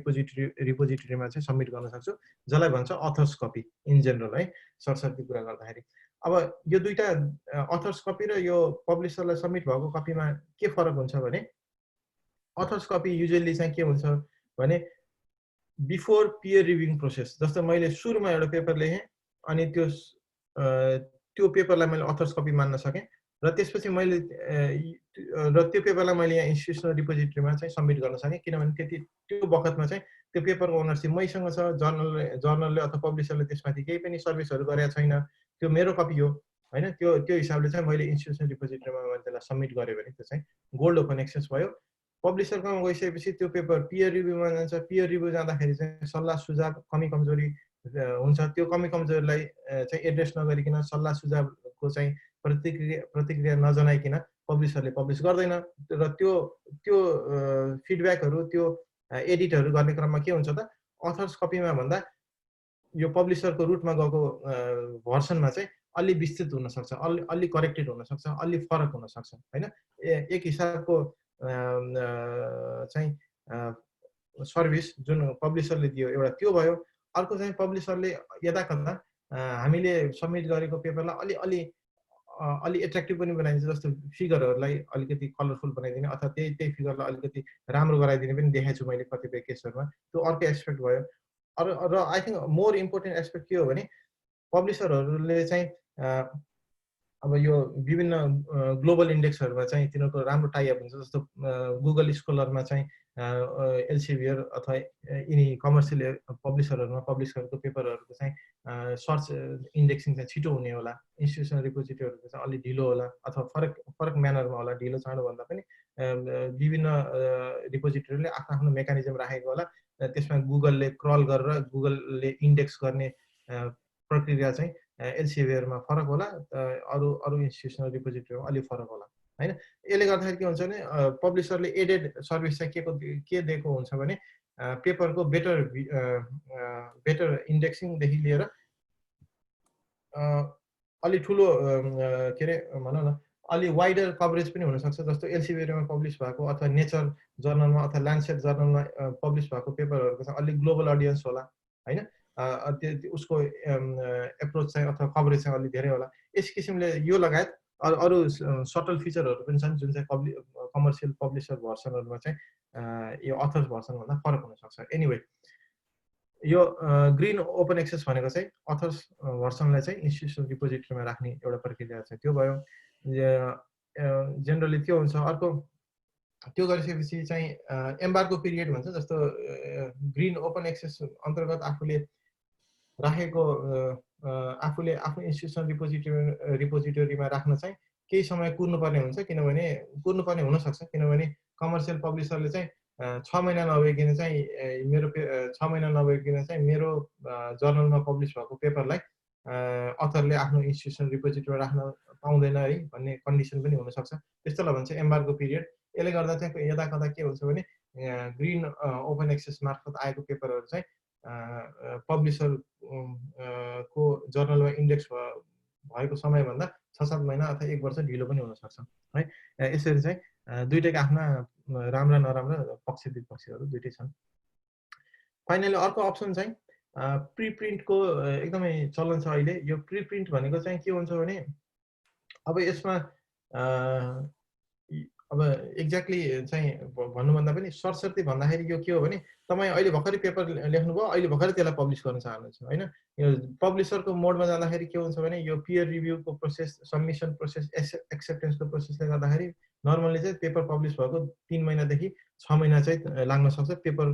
Speaker 1: रिपोजिटरीमा चाहिँ सबमिट गर्न सक्छु, जसलाई भन्छ अथर्स कपी इन जेनरल है, सरसर्ती कुरा गर्दाखेरि। अब यो दुईटा अथर्स कपी र यो पब्लिसरलाई सबमिट भएको कपीमा के फरक हुन्छ भने अथर्स कपी युजुअली चाहिँ के हुन्छ भने बिफोर पियर रिभ्युइङ प्रोसेस, जस्तो मैले सुरुमा एउटा पेपर लेखेँ अनि त्यो पेपरलाई मैले अथर्स कपी मान्न सकेँ र त्यसपछि मैले त्यो पेपरलाई मैले यहाँ इन्स्टिट्युसनल रिपोजिटरीमा चाहिँ सबमिट गर्न सकेँ, किनभने त्यो बखतमा चाहिँ त्यो पेपरको ओनरसिप मैसँग छ, जर्नलले अथवा पब्लिसरले त्यसमाथि केही पनि सर्भिसहरू गरेको छैन, त्यो मेरो कपी हो हैन। त्यो हिसाबले चाहिँ मैले इन्स्टिट्युसनल रिपोजिटरीमा मैले त्यसलाई सबमिट गरेँ भने त्यो चाहिँ गोल्ड ओपन एक्सेस भयो। पब्लिसरकोमा गइसकेपछि त्यो पेपर पियर रिभ्यूमा जान्छ। पियर रिभ्यू जाँदाखेरि चाहिँ सल्लाह सुझाव कमी कमजोरी हुन्छ, त्यो कमी कमजोरीलाई चाहिँ एड्रेस नगरिकन सल्लाह सुझावको चाहिँ प्रतिक्रिया नजनाइकन पब्लिसरले पब्लिस गर्दैन र त्यो फिडब्याकहरू त्यो एडिटहरू गर्ने क्रममा के हुन्छ त अथर्स कपीमा भन्दा यो पब्लिसरको रुटमा गएको भर्सनमा चाहिँ अलि विस्तृत हुन सक्छ, अलि करेक्टेड हुन सक्छ, अलि फरक हुन सक्छ हैन। एक हिसाबको चाहिँ सर्भिस जुन पब्लिसरले दियो एउटा त्यो भयो। अर्को चाहिँ पब्लिसरले यदाकदा हामीले सबमिट गरेको पेपरलाई अलि एट्र्याक्टिभ पनि बनाइदिन्छ, जस्तो फिगरहरूलाई अलिकति कलरफुल बनाइदिने अथवा त्यही फिगरलाई अलिकति राम्रो गराइदिने पनि देखाएको छु मैले कतिपय केसहरूमा। त्यो अर्को एस्पेक्ट भयो। र I think more important aspect के हो भने पब्लिसरहरूले चाहिँ अब यो विभिन्न ग्लोबल इन्डेक्सहरूमा चाहिँ तिनीहरूको राम्रो टाइअप हुन्छ, जस्तो गुगल स्कलरमा चाहिँ एल्सेभियर अथवा यिनी कमर्सियल पब्लिसरहरूमा पब्लिस गरेको पेपरहरूको चाहिँ सर्च इन्डेक्सिङ चाहिँ छिटो हुने होला, इन्स्टिट्युसनल रिपोजिटरीहरूको चाहिँ अलि ढिलो होला अथवा फरक म्यानरमा होला, ढिलो चाँडो भन्दा पनि विभिन्न रिपोजिटरीले आफ्नो मेकानिजम राखेको होला। त्यसमा गुगलले क्रल गरेर गुगलले इन्डेक्स गर्ने प्रक्रिया चाहिँ एल्सेभियरमा फरक होला, अरू इन्स्टिट्युसनल रिपोजिटरीमा अलि फरक होला हैन। यसले गर्दाखेरि के हुन्छ भने पब्लिसरले एडेड सर्भिस चाहिँ के दिएको हुन्छ भने पेपरको बेटर इन्डेक्सिङदेखि लिएर अलि ठुलो के अरे भनौँ न अलि वाइडर कभरेज पनि हुनसक्छ। जस्तो एल्सेभियरमा पब्लिस भएको अथवा नेचर जर्नलमा अथवा ल्यान्डसेट जर्नलमा पब्लिस भएको पेपरहरूको चाहिँ अलि ग्लोबल अडियन्स होला हैन, उसको एप्रोच चाहिँ अथवा कभरेज चाहिँ अलि धेरै होला। यस किसिमले यो लगायत अरू सटल फिचरहरू पनि छन् जुन चाहिँ कमर्सियल पब्लिसर भर्सनहरुमा चाहिँ यो अथर्स भर्सन भन्दा फरक हुन सक्छ एनीवे यो ग्रीन ओपन एक्सेस भनेको चाहिँ अथर्स भर्सनलाई चाहिँ इन्स्टिट्युसनल रिपोजिटरीमा राख्ने एउटा प्रक्रिया छ त्यो भयो जेनरली त्यो हुन्छ अर्को त्यो गरिसकेपछि चाहिँ एम्बार्गो पिरियड भन्छ जस्तो ग्रीन ओपन एक्सेस अन्तर्गत आफूले राखेको आफूले आफ्नो इन्स्टिट्युसनल रिपोजिटरीमा राख्न चाहिँ केही समय कुर्नुपर्ने हुन्छ किनभने कुर्नुपर्ने हुन सक्छ किनभने कमर्सियल पब्लिसरले चाहिँ 6 महिना नभइकन चाहिँ मेरो 6 महिना नभइकन चाहिँ मेरो जर्नलमा पब्लिस भएको पेपरलाई अथरले आफ्नो इन्स्टिट्युसनल रिपोजिटरीमा राख्न पाउँदैन है भन्ने कन्डिसन पनि हुन सक्छ त्यस्तोलाई भन्छ एम्बार्गो पिरियड यसले गर्दा चाहिँ यदा कदा के हुन्छ भने ग्रीन ओपन एक्सेस मार्फत आएको पेपरहरू चाहिँ पब्लिसर को जर्नलमा इन्डेक्स भएको समयभन्दा 6-7 महिना अथवा 1 वर्ष ढिलो पनि हुन सक्छ है यसरी चाहिँ दुईटैका आफ्ना राम्रा नराम्रा पक्ष विपक्षहरू दुईटै छन् फाइनली अर्को अप्सन चाहिँ प्रिप्रिन्टको एकदमै चलन छ अहिले यो प्रिप्रिन्ट भनेको चाहिँ के हुन्छ भने अब यसमा अब एक्ज्याक्टली चाहिँ भन्नुभन्दा पनि सरसर्ती भन्दाखेरि यो के हो भने तपाईँ अहिले भर्खरै पेपर लेख्नुभयो अहिले भर्खरै त्यसलाई पब्लिस गर्न चाहनुहुन्छ हैन यो पब्लिसरको मोडमा जाँदाखेरि के हुन्छ भने यो पियर रिभ्यूको प्रोसेस सबमिसन प्रोसेस एक्सेप्टेन्सको प्रोसेसले गर्दाखेरि नर्मली चाहिँ पेपर पब्लिस भएको 3 महिनादेखि 6 महिना चाहिँ लाग्न सक्छ पेपर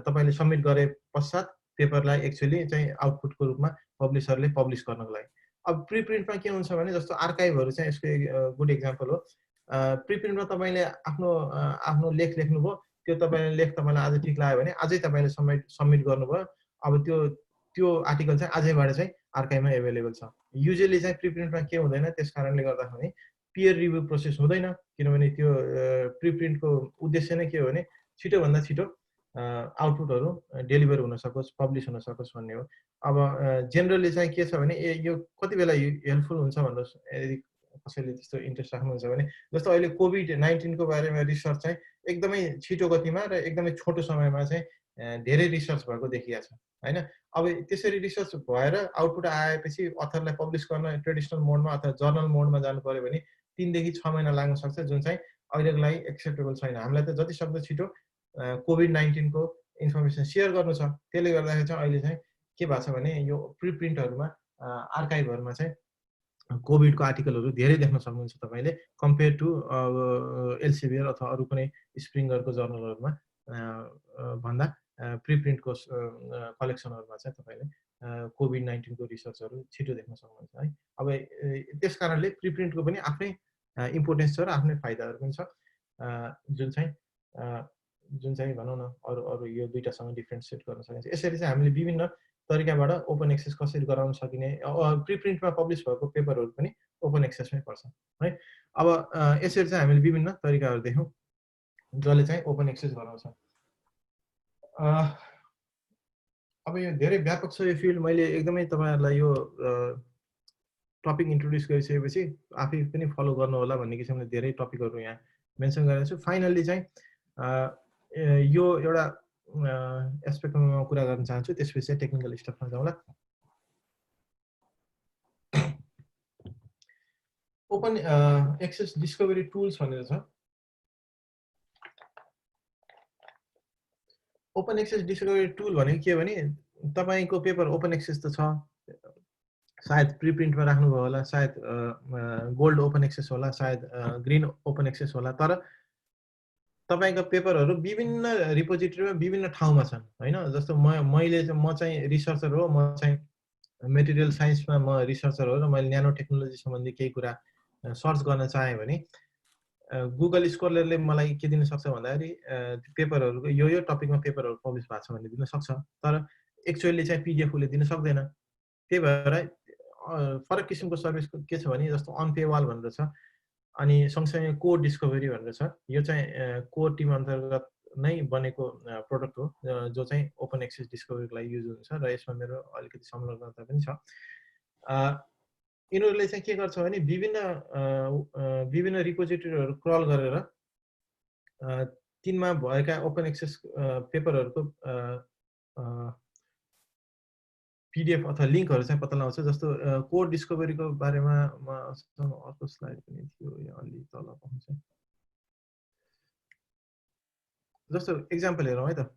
Speaker 1: तपाईले सबमिट गरे पश्चात पेपरलाई एक्चुअली चाहिँ आउटपुटको रूपमा पब्लिसरले पब्लिस गर्नको लागि अब प्रिप्रिन्टमा के हुन्छ भने जस्तो आर्काइभहरू चाहिँ यसको गुड एक्जाम्पल हो प्रिप्रिन्टमा तपाईले आफ्नो लेख लेख्नुभयो त्यो तपाईले लेख तपाईलाई आज ठीक लाग्यो भने आजै तपाईले सबमिट गर्नुभयो अब त्यो आर्टिकल चाहिँ आजैबाट चाहिँ आर्काइभमा अवेलेबल छ युजुअली चाहिँ प्रिप्रिन्टमा के हुँदैन त्यसकारणले गर्दाखेरि पियर रिभ्यू प्रोसेस हुँदैन किनभने त्यो प्रिप्रिन्टको उद्देश्य नै के हो भने छिटो भन्दा छिटो आउटपुटहरू डेलिभर हुन सकोस् पब्लिस हुन सकोस् भन्ने हो अब जेनरली चाहिँ के छ भने यो कति बेला हेल्पफुल हुन्छ भन्नुहोस् यदि कसैले त्यस्तो इन्ट्रेस्ट राख्नुहुन्छ भने जस्तो अहिले कोभिड-19 को बारेमा रिसर्च चाहिँ एकदमै छिटो गतिमा र एकदमै छोटो समयमा चाहिँ धेरै रिसर्च भएको देखिया छ हैन अब त्यसरी रिसर्च भएर आउटपुट आएपछि अथरलाई पब्लिस गर्न ट्रेडिसनल मोडमा अथवा जर्नल मोडमा जानु पर्यो भने 3 देखि 6 महिना लाग्न सक्छ जुन चाहिँ अहिलेको लागि एक्सेप्टेबल छैन हामीलाई त जति सक्दो छिटो कोभिड-19 को इन्फर्मेसन शेयर गर्नु छ त्यसले गर्दाखेरि चाहिँ अहिले चाहिँ के भएको छ भने यो प्रिप्रिन्टहरुमा आर्काइभहरुमा चाहिँ कोभिडको आर्टिकलहरू धेरै देख्न सक्नुहुन्छ तपाईले कम्पेयर टु एल्सेभियर अथवा अरु कुनै स्प्रिङ्गरको जर्नलहरुमा भन्दा प्रिप्रिन्टको कलेक्सनहरुमा चाहिँ तपाईले कोभिड-19 को रिसर्चहरु छिटो देख्न सक्नुहुन्छ है अब त्यसकारणले प्रिप्रिन्टको पनि आफ्नै इम्पोर्टेन्स छ र आफ्नै फाइदाहरु पनि छ जुन चाहिँ भनौं न अरु यो दुईटासँग डिफरेन्शिएट गर्न सकिन्छ यसरी चाहिँ हामीले विभिन्न तरिकाबाट ओपन एक्सेस कसरी गराउन सकिने प्रिप्रिन्टमा पब्लिस भएको पेपरहरु पनि ओपन एक्सेसमै पर्छ है अब यसरी चाहिँ हामीले विभिन्न तरिकाहरु देख्यौं जसले चाहिँ ओपन एक्सेस गराउँछ अब यो धेरै व्यापक छ यो फिल्ड मैले एकदमै तपाईहरुलाई यो टपिक इन्ट्रोड्युस गरिसकेपछि आफै पनि फलो गर्नु होला भन्ने किसिमले धेरै टपिकहरु यहाँ मेन्सन गरेको छु फाइनली चाहिँ यो एउटा एस्पेक्टमा म कुरा गर्न चाहन्छु त्यसपछि चाहिँ टेक्निकल स्टफमा जाउँला ओपन एक्सेस डिस्कभरी टुल्स भनेर छ ओपन एक्सेस डिस्कभरी टुल भनेको के भने तपाईको पेपर ओपन एक्सेस त छ सायद प्रिप्रिन्टमा राख्नुभयो होला सायद गोल्ड ओपन एक्सेस होला सायद ग्रीन ओपन एक्सेस होला तर तपाईका पेपरहरु विभिन्न रिपोजिटरीमा विभिन्न ठाउँमा छन् हैन जस्तो म चाहिँ रिसर्चर हो म चाहिँ मेटेरियल साइन्समा म रिसर्चर हो र मैले न्यानो टेक्नोलोजी सम्बन्धी केही कुरा सर्च गर्न चाहे भने गुगल स्कलरले मलाई के दिन सक्छ भन्दाखेरि पेपरहरुको यो टपिकमा पेपरहरु पब्लिस भएको छ भन्ने दिन सक्छ तर एक्चुअली चाहिँ पीडीएफ ले दिन सक्दैन त्यही भएर फरक किसिमको सर्भिस के छ भने जस्तो अन पेवाल भनेर छ अनि सँगसँगै कोड डिस्कभरी भनेर छ यो चाहिँ कोर टिम अन्तर्गत नै बनेको प्रोडक्ट हो जो चाहिँ ओपन एक्सेस डिस्कभरीको लागि युज हुन्छ र यसमा मेरो अलिकति संलग्नता पनि छ यिनीहरुले चाहिँ के गर्छ भने विभिन्न रिपोजिटरीहरु क्रल गरेर तिनमा भएका ओपन एक्सेस पेपरहरुको PDF अथवा लिङ्कहरू चाहिँ पत्ता लगाउँछ। जस्तो कोड डिस्कभरीको बारेमा मसँग अर्को स्लाइड पनि थियो, यहाँ अलि तल पाउँछ। जस्तो एक्जाम्पल हेरौँ है त।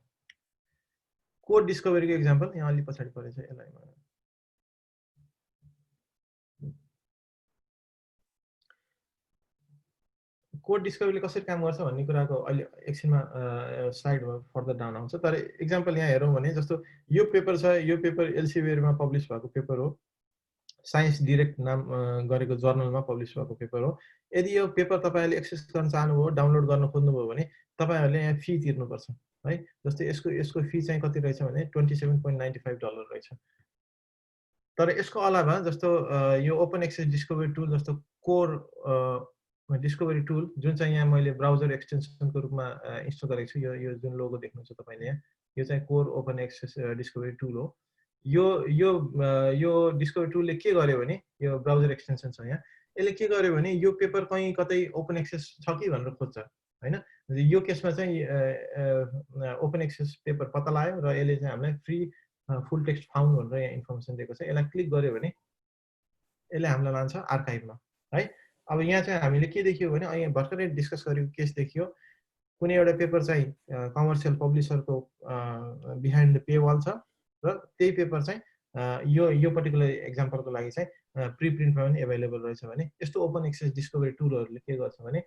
Speaker 1: कोड डिस्कभरीको एक्जाम्पल यहाँ अलि पछाडि परेछ, यसलाई कोड डिस्कभरीले कसरी काम गर्छ भन्ने कुराको अहिले एकछिनमा स्लाइड फर्दर डाउन आउँछ। तर एक्जाम्पल यहाँ हेरौँ भने जस्तो यो पेपर छ, यो पेपर एल्सेभियरमा पब्लिस भएको पेपर हो, साइन्स डिरेक्ट नाम गरेको जर्नलमा पब्लिस भएको पेपर हो। यदि यो पेपर तपाईँहरूले एक्सेस गर्न चाहनुभयो, डाउनलोड गर्न खोज्नुभयो भने तपाईँहरूले यहाँ फी तिर्नुपर्छ है। जस्तै यसको फी चाहिँ कति रहेछ भने $27.95 रहेछ। तर यसको अलावा जस्तो यो ओपन एक्सेस डिस्कभरी टुल जस्तो कोर डिस्कभरी टुल जुन चाहिँ यहाँ मैले ब्राउजर एक्सटेन्सनको रूपमा इन्स्टल गरेको छु, यो जुन लोगो देख्नुहुन्छ तपाईँले यहाँ, यो चाहिँ core open access discovery tool हो। यो डिस्कभरी टुलले के गर्यो भने, यो ब्राउजर एक्सटेन्सन छ यहाँ, यसले के गर्यो भने यो पेपर कहीँ कतै ओपन एक्सेस छ कि भनेर खोज्छ हैन। यो केसमा चाहिँ ओपन एक्सेस पेपर पत्ता लगायो र यसले चाहिँ हामीलाई फ्री फुल टेक्स्ट फाउन्ड भनेर यहाँ इन्फर्मेसन दिएको छ। यसलाई क्लिक गर्यो भने यसले हामीलाई लान्छ आर्काइभमा है। अब यहाँ चाहिँ हामीले के देखियो भने अहिले भर्खरै डिस्कस गरेको केस देखियो, कुनै एउटा पेपर चाहिँ कमर्सियल पब्लिसरको बिहाइन्ड द पेवाल छ र त्यही पेपर चाहिँ यो पर्टिकुलर एक्जाम्पलको लागि चाहिँ प्रिप्रिन्टमा पनि एभाइलेबल रहेछ भने, यस्तो ओपन एक्सेस डिस्कभरी टुलहरूले के गर्छ भने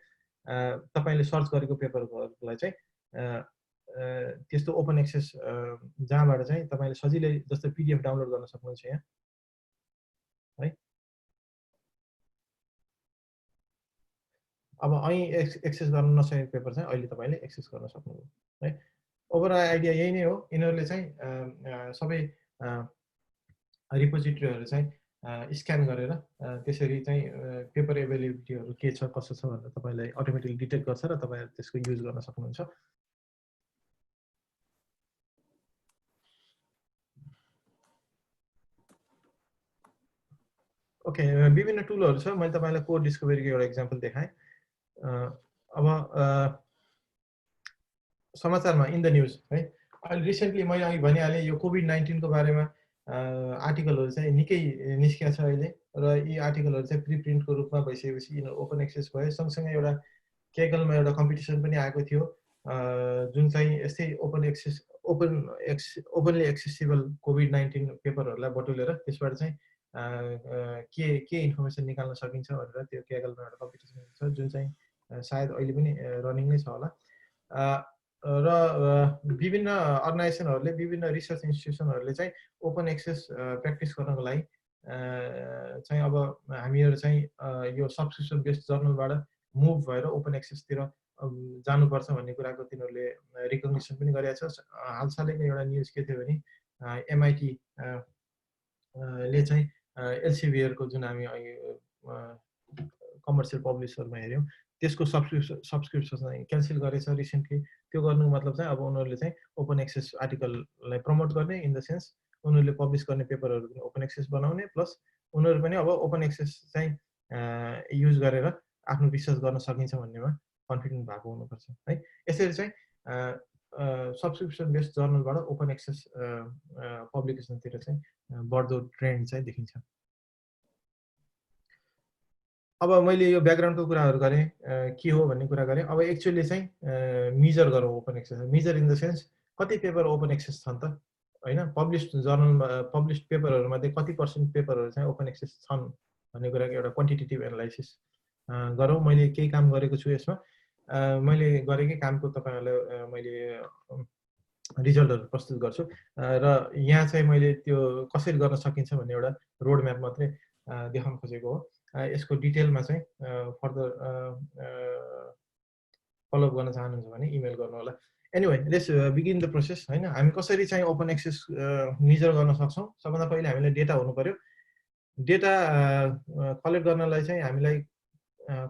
Speaker 1: तपाईँले सर्च गरेको पेपरहरूलाई चाहिँ त्यस्तो ओपन एक्सेस जहाँबाट चाहिँ तपाईँले सजिलै जस्तो PDF डाउनलोड गर्न सक्नुहुन्छ यहाँ है। अब અહીં एक्सेस गर्न नसकेको पेपर चाहिँ अहिले तपाईँले एक्सेस गर्न सक्नुभयो है। ओभरअल आइडिया यही नै हो। यिनीहरूले चाहिँ सबै रिपोजिटरीहरू चाहिँ स्क्यान गरेर त्यसरी चाहिँ पेपर एभाइलेबिलिटीहरू के छ कसो छ भनेर तपाईँलाई अटोमेटिकली डिटेक्ट गर्छ र तपाईँहरू त्यसको युज गर्न सक्नुहुन्छ। ओके, विभिन्न टुलहरू छ। मैले तपाईँलाई कोड डिस्कभरीको एउटा एक्जाम्पल देखाएँ। अब समाचारमा इन द न्युज है, अहिले रिसेन्टली मैले अघि भनिहालेँ यो कोभिड-19 को बारेमा आर्टिकलहरू चाहिँ निकै निस्किया छ अहिले र यी आर्टिकलहरू चाहिँ प्रिप्रिन्टको रूपमा भइसकेपछि यिनीहरू ओपन एक्सेस भयो। सँगसँगै एउटा केगलमा एउटा कम्पिटिसन पनि आएको थियो जुन चाहिँ यस्तै ओपनली एक्सेसिबल कोभिड-19 पेपरहरूलाई बटुलेर त्यसबाट चाहिँ के इन्फर्मेसन निकाल्न सकिन्छ भनेर त्यो केगलमा एउटा कम्पिटिसन छ जुन चाहिँ सायद अहिले पनि रनिङ नै छ होला। र विभिन्न अर्गनाइजेसनहरूले, विभिन्न रिसर्च इन्स्टिट्युसनहरूले चाहिँ ओपन एक्सेस प्र्याक्टिस गर्नको लागि चाहिँ अब हामीहरू चाहिँ यो सब्सक्रिप्सन बेस्ड जर्नलबाट मुभ भएर ओपन एक्सेसतिर जानुपर्छ भन्ने कुराको तिनीहरूले रिकग्निसन पनि गरेको छ। हालसालैको एउटा न्युज के थियो भने MIT ले चाहिँ एल्सेभियरको जुन हामी कमर्सियल पब्लिसरमा हेऱ्यौँ त्यसको सब्सक्रिप्सन चाहिँ क्यान्सल गरेछ रिसेन्टली। त्यो गर्नुको मतलब चाहिँ अब उनीहरूले चाहिँ ओपन एक्सेस आर्टिकललाई प्रमोट गर्ने, इन द सेन्स उनीहरूले पब्लिस गर्ने पेपरहरू पनि ओपन एक्सेस बनाउने, प्लस उनीहरू पनि अब ओपन एक्सेस चाहिँ युज गरेर आफ्नो रिसर्च गर्न सकिन्छ भन्नेमा कन्फिडेन्ट भएको हुनुपर्छ है। यसरी चाहिँ सब्सक्रिप्सन बेस्ड जर्नलबाट ओपन एक्सेस पब्लिकेसनतिर चाहिँ बढ्दो ट्रेन्ड चाहिँ देखिन्छ। अब मैले यो ब्याकग्राउन्डको कुराहरू गरेँ, के हो भन्ने कुरा गरेँ। अब एक्चुअली चाहिँ मेजर गरौँ open access. Major in the sense कति पेपर ओपन एक्सेस छन् त हैन, पब्लिस्ड जर्नलमा पब्लिस्ड पेपरहरूमध्ये कति % पेपरहरू चाहिँ ओपन एक्सेस छन् भन्ने कुराको एउटा क्वान्टिटेटिभ एनालाइसिस गरौँ। मैले केही काम गरेको छु यसमा। मैले गरेकै कामको तपाईँहरूलाई मैले रिजल्टहरू प्रस्तुत गर्छु र यहाँ चाहिँ मैले त्यो कसरी गर्न सकिन्छ भन्ने एउटा रोड म्याप मात्रै देखाउन खोजेको हो। यसको डिटेलमा चाहिँ फर्दर फलोअप गर्न चाहनुहुन्छ भने इमेल गर्नु होला। Anyway, let's begin the process हैन। हामी कसरी चाहिँ ओपन एक्सेस मेजर गर्न सक्छौँ? सबभन्दा पहिले हामीलाई डेटा हुनु पर्यो। डेटा कलेक्ट गर्नलाई चाहिँ हामीलाई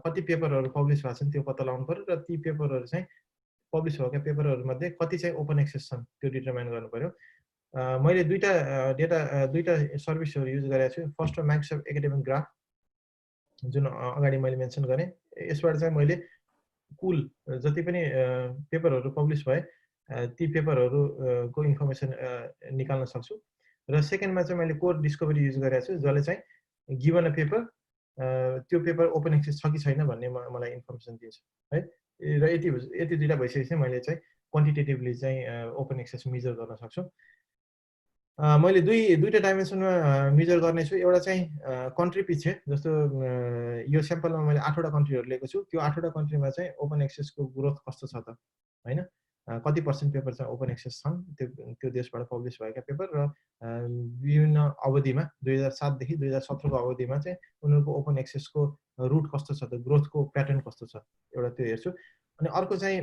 Speaker 1: कति पेपरहरू पब्लिस भएको छन् त्यो पत्ता लगाउनु पर्यो र ती पेपरहरू चाहिँ पब्लिस भएका पेपरहरूमध्ये कति चाहिँ ओपन एक्सेस छन् त्यो डिटरमाइन गर्नु पर्यो। मैले दुईटा सर्भिसहरू युज गरेको छु। फर्स्ट हो माइक्रोसफ्ट एकाडेमिक ग्राफ जुन अगाडि मैले मेन्सन गरेँ। यसबाट चाहिँ मैले कुल जति पनि पेपरहरू पब्लिस भए ती पेपरहरूको इन्फर्मेसन निकाल्न सक्छु र सेकेन्डमा चाहिँ मैले कोड डिस्कभरी युज गरेको छु जसले चाहिँ गिभन अ पेपर त्यो पेपर ओपन एक्सेस छ कि छैन भन्ने मलाई इन्फर्मेसन दिन्छ है। र यति दुईटा भइसकेपछि मैले चाहिँ क्वान्टिटेटिभली चाहिँ ओपन एक्सेस मेजर गर्न सक्छु। मैले दुईटा डाइमेन्सनमा मेजर गर्नेछु। एउटा चाहिँ कन्ट्री पछि, जस्तो यो स्याम्पलमा मैले 8वटा कन्ट्रीहरू लिएको छु। त्यो 8वटा कन्ट्रीमा चाहिँ ओपन एक्सेसको ग्रोथ कस्तो छ त हैन, कति % पेपर चाहिँ ओपन एक्सेस छन् त्यो देशबाट पब्लिस भएका पेपर, र विभिन्न अवधिमा 2007 देखि 2017 को अवधिमा चाहिँ उनीहरूको ओपन एक्सेसको रुट कस्तो छ त, ग्रोथको प्याटर्न कस्तो छ, एउटा त्यो हेर्छु। अनि अर्को चाहिँ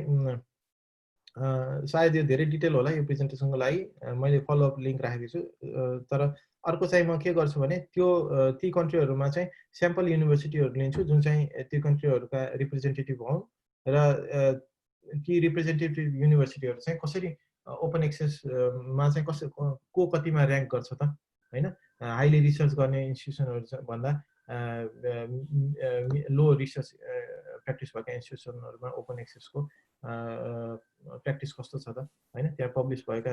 Speaker 1: सायद यो धेरै डिटेल होला यो प्रेजेन्टेसनको लागि, मैले फलोअप लिङ्क राखेको छु। तर अर्को चाहिँ म के गर्छु भने ती कन्ट्रीहरूमा चाहिँ स्याम्पल युनिभर्सिटीहरू लिन्छु जुन चाहिँ त्यो कन्ट्रीहरूका रिप्रेजेन्टेटिभ हुन्, र ती रिप्रेजेन्टेटिभ युनिभर्सिटीहरू चाहिँ कसरी ओपन एक्सेसमा चाहिँ को कतिमा ऱ्याङ्क गर्छ त हैन। हाइली रिसर्च गर्ने इन्स्टिट्युसनहरू भन्दा लो रिसर्च प्र्याक्टिस भएका इन्स्टिट्युसनहरूमा ओपन एक्सेसको प्र्याक्टिस कस्तो छ त हैन, त्यहाँ पब्लिस भएका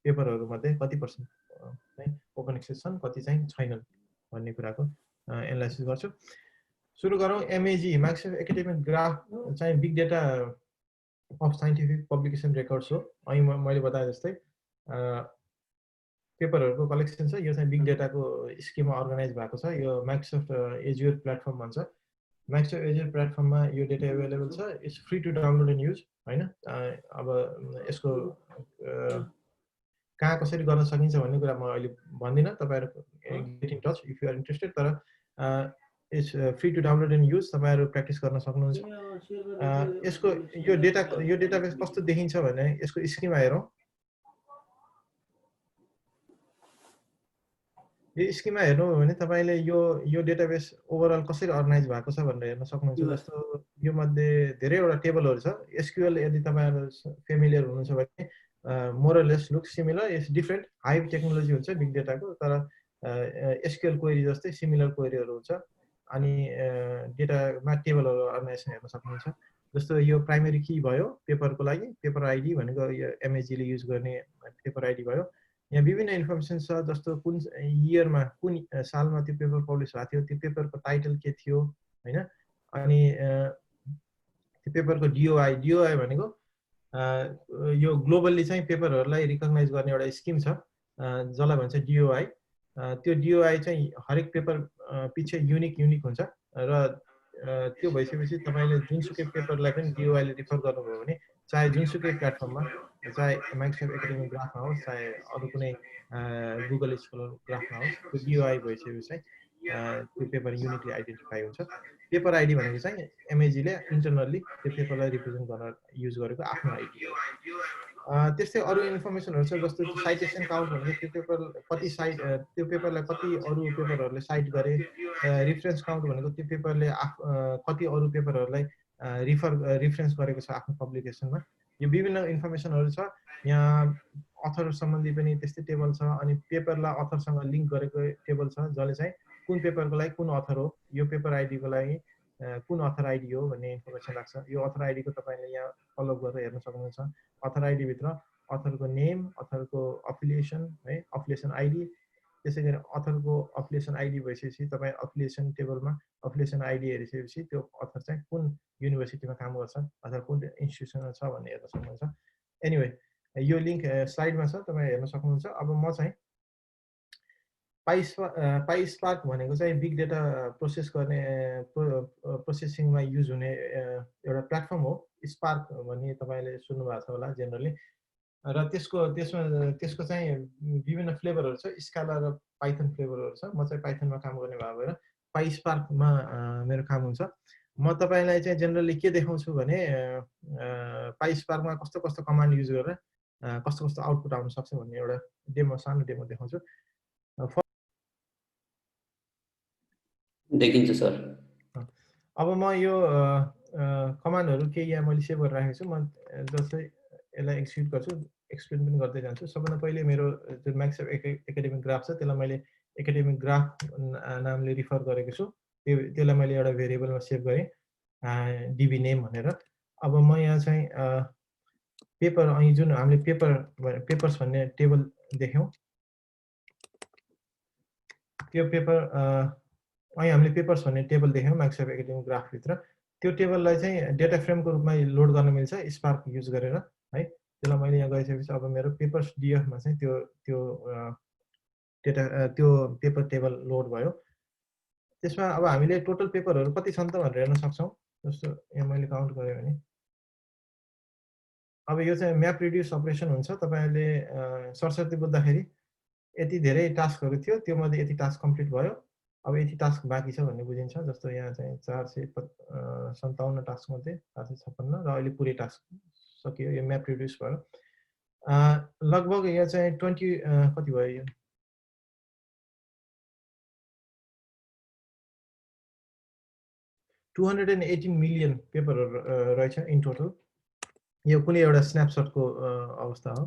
Speaker 1: पेपरहरूमध्ये कति % चाहिँ ओपन एक्सेस छन्, कति चाहिँ छैनन् भन्ने कुराको एनालाइसिस गर्छु। सुरु गरौँ। एमएजी माइक्रोसफ्ट एकाडेमिक ग्राफ चाहिँ big data of scientific publication records हो। अनि मैले बताए जस्तै पेपरहरूको कलेक्सन छ। यो चाहिँ बिग डेटाको स्किममा अर्गनाइज भएको छ। यो माइक्रोसफ्ट एजुर प्लेटफर्म भन्छ। माइक्रोसफ्ट एजुर प्लेटफर्ममा यो डेटा एभाइलेबल छ। It's free to download and use हैन। अब यसको कहाँ कसरी गर्न सकिन्छ भन्ने कुरा म अहिले भन्दिनँ, तपाईँहरू get in touch if you are interested. तर it's free to download and use, तपाईँहरू प्र्याक्टिस गर्न सक्नुहुन्छ। यसको यो डेटाबेस कस्तो देखिन्छ भने यसको स्किममा हेरौँ। यो स्किममा हेर्नु हो भने तपाईँले यो डेटाबेस ओभरअल कसरी अर्गनाइज भएको छ भनेर हेर्न सक्नुहुन्छ। जस्तो यो मध्ये धेरैवटा टेबलहरू छ। एसक्यूएल यदि तपाईँहरू फेमिलियर हुनुहुन्छ भने मोरलेस look similar, it's different high technology हुन्छ बिग डेटाको, तर एसक्यूएल क्वेरी जस्तै सिमिलर क्वेरीहरू हुन्छ। अनि डेटामा टेबलहरू अर्गनाइजेसन हेर्न सक्नुहुन्छ। जस्तो यो प्राइमेरी की भयो पेपरको लागि, पेपर आइडी भनेको यो एमएजीले युज गर्ने पेपर आइडी भयो। यहाँ विभिन्न इन्फर्मेसन छ, जस्तो कुन इयरमा कुन सालमा त्यो पेपर पब्लिस भएको थियो, त्यो पेपरको टाइटल के थियो हैन। अनि त्यो पेपरको डिओआई भनेको यो ग्लोबल्ली चाहिँ पेपरहरूलाई रिकगनाइज गर्ने एउटा स्किम छ जसलाई भन्छ डिओआई। त्यो डिओआई चाहिँ हरेक पेपर पछि युनिक हुन्छ, र त्यो भइसकेपछि तपाईँले जुनसुकै पेपरलाई पनि डिओआईले रिफर गर्नुभयो भने, चाहे जुनसुकै प्लेटफर्ममा, चाहे माइक्रोसफ्ट एकाडेमिक ग्राफमा होस्, चाहे अरू कुनै गुगल स्कलर ग्राफमा होस्, त्यो डिओआई भइसकेपछि चाहिँ त्यो पेपर युनिकली आइडेन्टिफाई हुन्छ। पेपर आइडी भनेको चाहिँ एमएजीले इन्टरनल्ली त्यो पेपरलाई रिप्रेजेन्ट गर्न युज गरेको आफ्नो आइडी हो। त्यस्तै अरू इन्फर्मेसनहरू छ, जस्तो साइटेसन काउन्ट भनेको त्यो पेपरलाई कति अरू पेपरहरूले साइट गरे। रिफरेन्स काउन्ट भनेको त्यो पेपरले कति अरू पेपरहरूलाई रिफरेन्स गरेको छ आफ्नो पब्लिकेसनमा। यो विभिन्न इन्फर्मेसनहरू छ। यहाँ अथर सम्बन्धी पनि त्यस्तै टेबल छ। अनि पेपरलाई अथरसँग लिङ्क गरेको टेबल छ, जसले चाहिँ कुन पेपरको लागि कुन अथर हो, यो पेपर आइडीको लागि कुन अथर आइडी हो भन्ने इन्फर्मेसन राख्छ। यो अथर आइडीको तपाईँले यहाँ फलो गरेर हेर्न सक्नुहुन्छ। अथर आइडीभित्र अथरको नेम, अथरको अफिलिएसन है, अफिलिएसन आइडी, त्यसै गरी अथरको अफिलिएसन आइडी भइसकेपछि तपाईँ अफिलिएसन टेबलमा अफिलिएसन आइडी हेरिसकेपछि त्यो अथर चाहिँ कुन युनिभर्सिटीमा काम गर्छ अथवा कुन इन्स्टिट्युसनमा छ भन्ने हेर्न सक्नुहुन्छ। एनिवे यो लिङ्क स्लाइडमा छ, तपाईँ हेर्न सक्नुहुन्छ। अब म चाहिँ पाइस्पार्क भनेको चाहिँ बिग डेटा प्रोसेसिङमा युज हुने एउटा प्लेटफर्म हो। स्पार्क भन्ने तपाईँले सुन्नुभएको छ होला जेनरली। र त्यसको चाहिँ विभिन्न फ्लेभरहरू छ, स्काला र पाइथन फ्लेभरहरू छ। म चाहिँ पाइथनमा काम गर्ने भएको भएर पाइस्पार्कमा मेरो काम हुन्छ। म तपाईँलाई चाहिँ जेनरली के देखाउँछु भने पाइस्पार्कमा कस्तो कस्तो कमान्ड युज गरेर कस्तो कस्तो आउटपुट आउन सक्छ भन्ने एउटा सानो डेमो देखाउँछु।
Speaker 3: देखिन्छ सर।
Speaker 1: अब म यो कमान्डहरू केही यहाँ मैले सेभ गरेर राखेको छु। म जस्तै यसलाई एक्जिक्युट गर्छु, एक्सप्लेन पनि गर्दै जान्छु। सबभन्दा पहिले मेरो जुन माइक्रोसफ्ट एकाडेमिक ग्राफ छ त्यसलाई मैले एकाडेमिक ग्राफ नामले रिफर गरेको छु। त्यसलाई मैले एउटा भेरिएबलमा सेभ गरेँ डिबी नेम भनेर। अब म यहाँ चाहिँ पेपर, अनि जुन हामीले पेपर्स भन्ने टेबल देख्यौँ, त्यो पेपर अहिले हामीले पेपर्स भन्ने टेबल देख्यौँ माइक्रोसफ्ट एकाडेमिक ग्राफभित्र। त्यो टेबललाई चाहिँ डेटा फ्रेमको रूपमा लोड गर्न मिल्छ स्पार्क युज गरेर है। त्यसलाई मैले यहाँ गइसकेपछि अब मेरो पेपर्स डिएफमा चाहिँ त्यो पेपर टेबल लोड भयो। त्यसमा अब हामीले टोटल पेपरहरू कति छन् त भनेर हेर्न सक्छौँ। जस्तो यहाँ मैले काउन्ट गरेँ भने अब यो चाहिँ म्याप रिड्युस अपरेसन हुन्छ। तपाईँहरूले सरस्वती बुझ्दाखेरि यति धेरै टास्कहरू थियो, त्यो मध्ये यति टास्क कम्प्लिट भयो, अब यति टास्क बाँकी छ भन्ने बुझिन्छ। जस्तो यहाँ चाहिँ 457 टास्क मध्ये 456 र अहिले पुरै टास्क सकियो। यो म्याप रिड्युस भयो। लगभग यो चाहिँ 20 कति भयो यो 218 मिलियन पेपरहरू रहेछ इन टोटल। यो कुनै एउटा स्न्यापसटको अवस्था हो।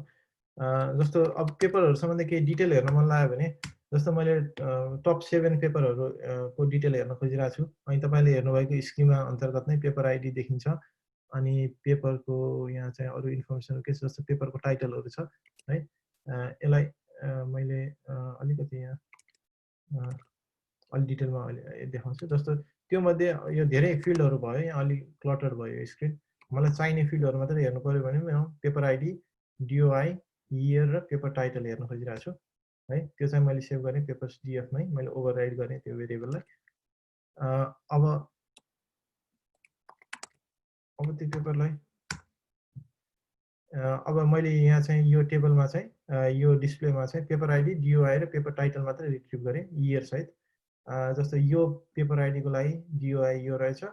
Speaker 1: जस्तो अब पेपरहरू सम्बन्धी केही डिटेल हेर्न मन लाग्यो भने जस्तो मैले टप 7 पेपरहरू को डिटेल हेर्न खोजिरहेको छु। अनि तपाईँले हेर्नुभएको स्किमा अन्तर्गत नै पेपर आइडी देखिन्छ। अनि पेपरको यहाँ चाहिँ अरू इन्फर्मेसन के छ जस्तो पेपरको टाइटलहरू छ है। यसलाई मैले अलिकति यहाँ अलि डिटेलमा अहिले देखाउँछु। जस्तो त्यो मध्ये यो धेरै फिल्डहरू भयो, यहाँ अलि क्लटर भयो स्क्रिन। मलाई चाहिने फिल्डहरू मात्रै हेर्नु पर्यो भने म पेपर आइडी, डिओआई, इयर र पेपर टाइटल हेर्न खोजिरहेको छु है। त्यो चाहिँ मैले सेभ गरेँ पेपर्स डिएफमै, मैले ओभरराइड गरेँ त्यो भेरिएबललाई। अब त्यो पेपरलाई अब मैले यहाँ चाहिँ यो टेबलमा चाहिँ यो डिस्प्लेमा चाहिँ पेपर आइडी, डिओआई र पेपर टाइटल मात्रै रिट्रिभ गरेँ इयर सहित। जस्तो यो पेपर आइडीको लागि डिओआई यो रहेछ,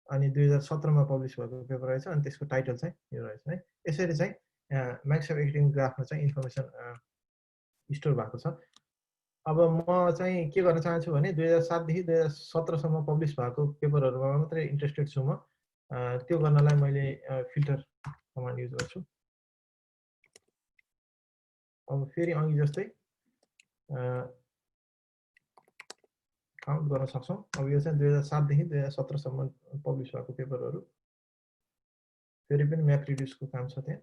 Speaker 1: अनि 2017 मा पब्लिस भएको पेपर रहेछ, अनि त्यसको टाइटल चाहिँ यो रहेछ है। यसरी चाहिँ माइक्रोसफ्ट एकाडेमिक ग्राफमा चाहिँ इन्फर्मेसन स्टोर भएको छ। अब म चाहिँ के गर्न चाहन्छु भने 2007 देखि 2017 सम्म पब्लिस भएको पेपरहरूमा मात्रै इन्ट्रेस्टेड छु म। त्यो गर्नलाई मैले फिल्टर कमान्ड युज गर्छु। अब फेरि अघि जस्तै काउन्ट गर्न सक्छौँ। अब यो चाहिँ 2007 देखि 2017 सम्म पब्लिस भएको पेपरहरू। फेरि पनि म्याप रिड्युसको काम छ त्यहाँ।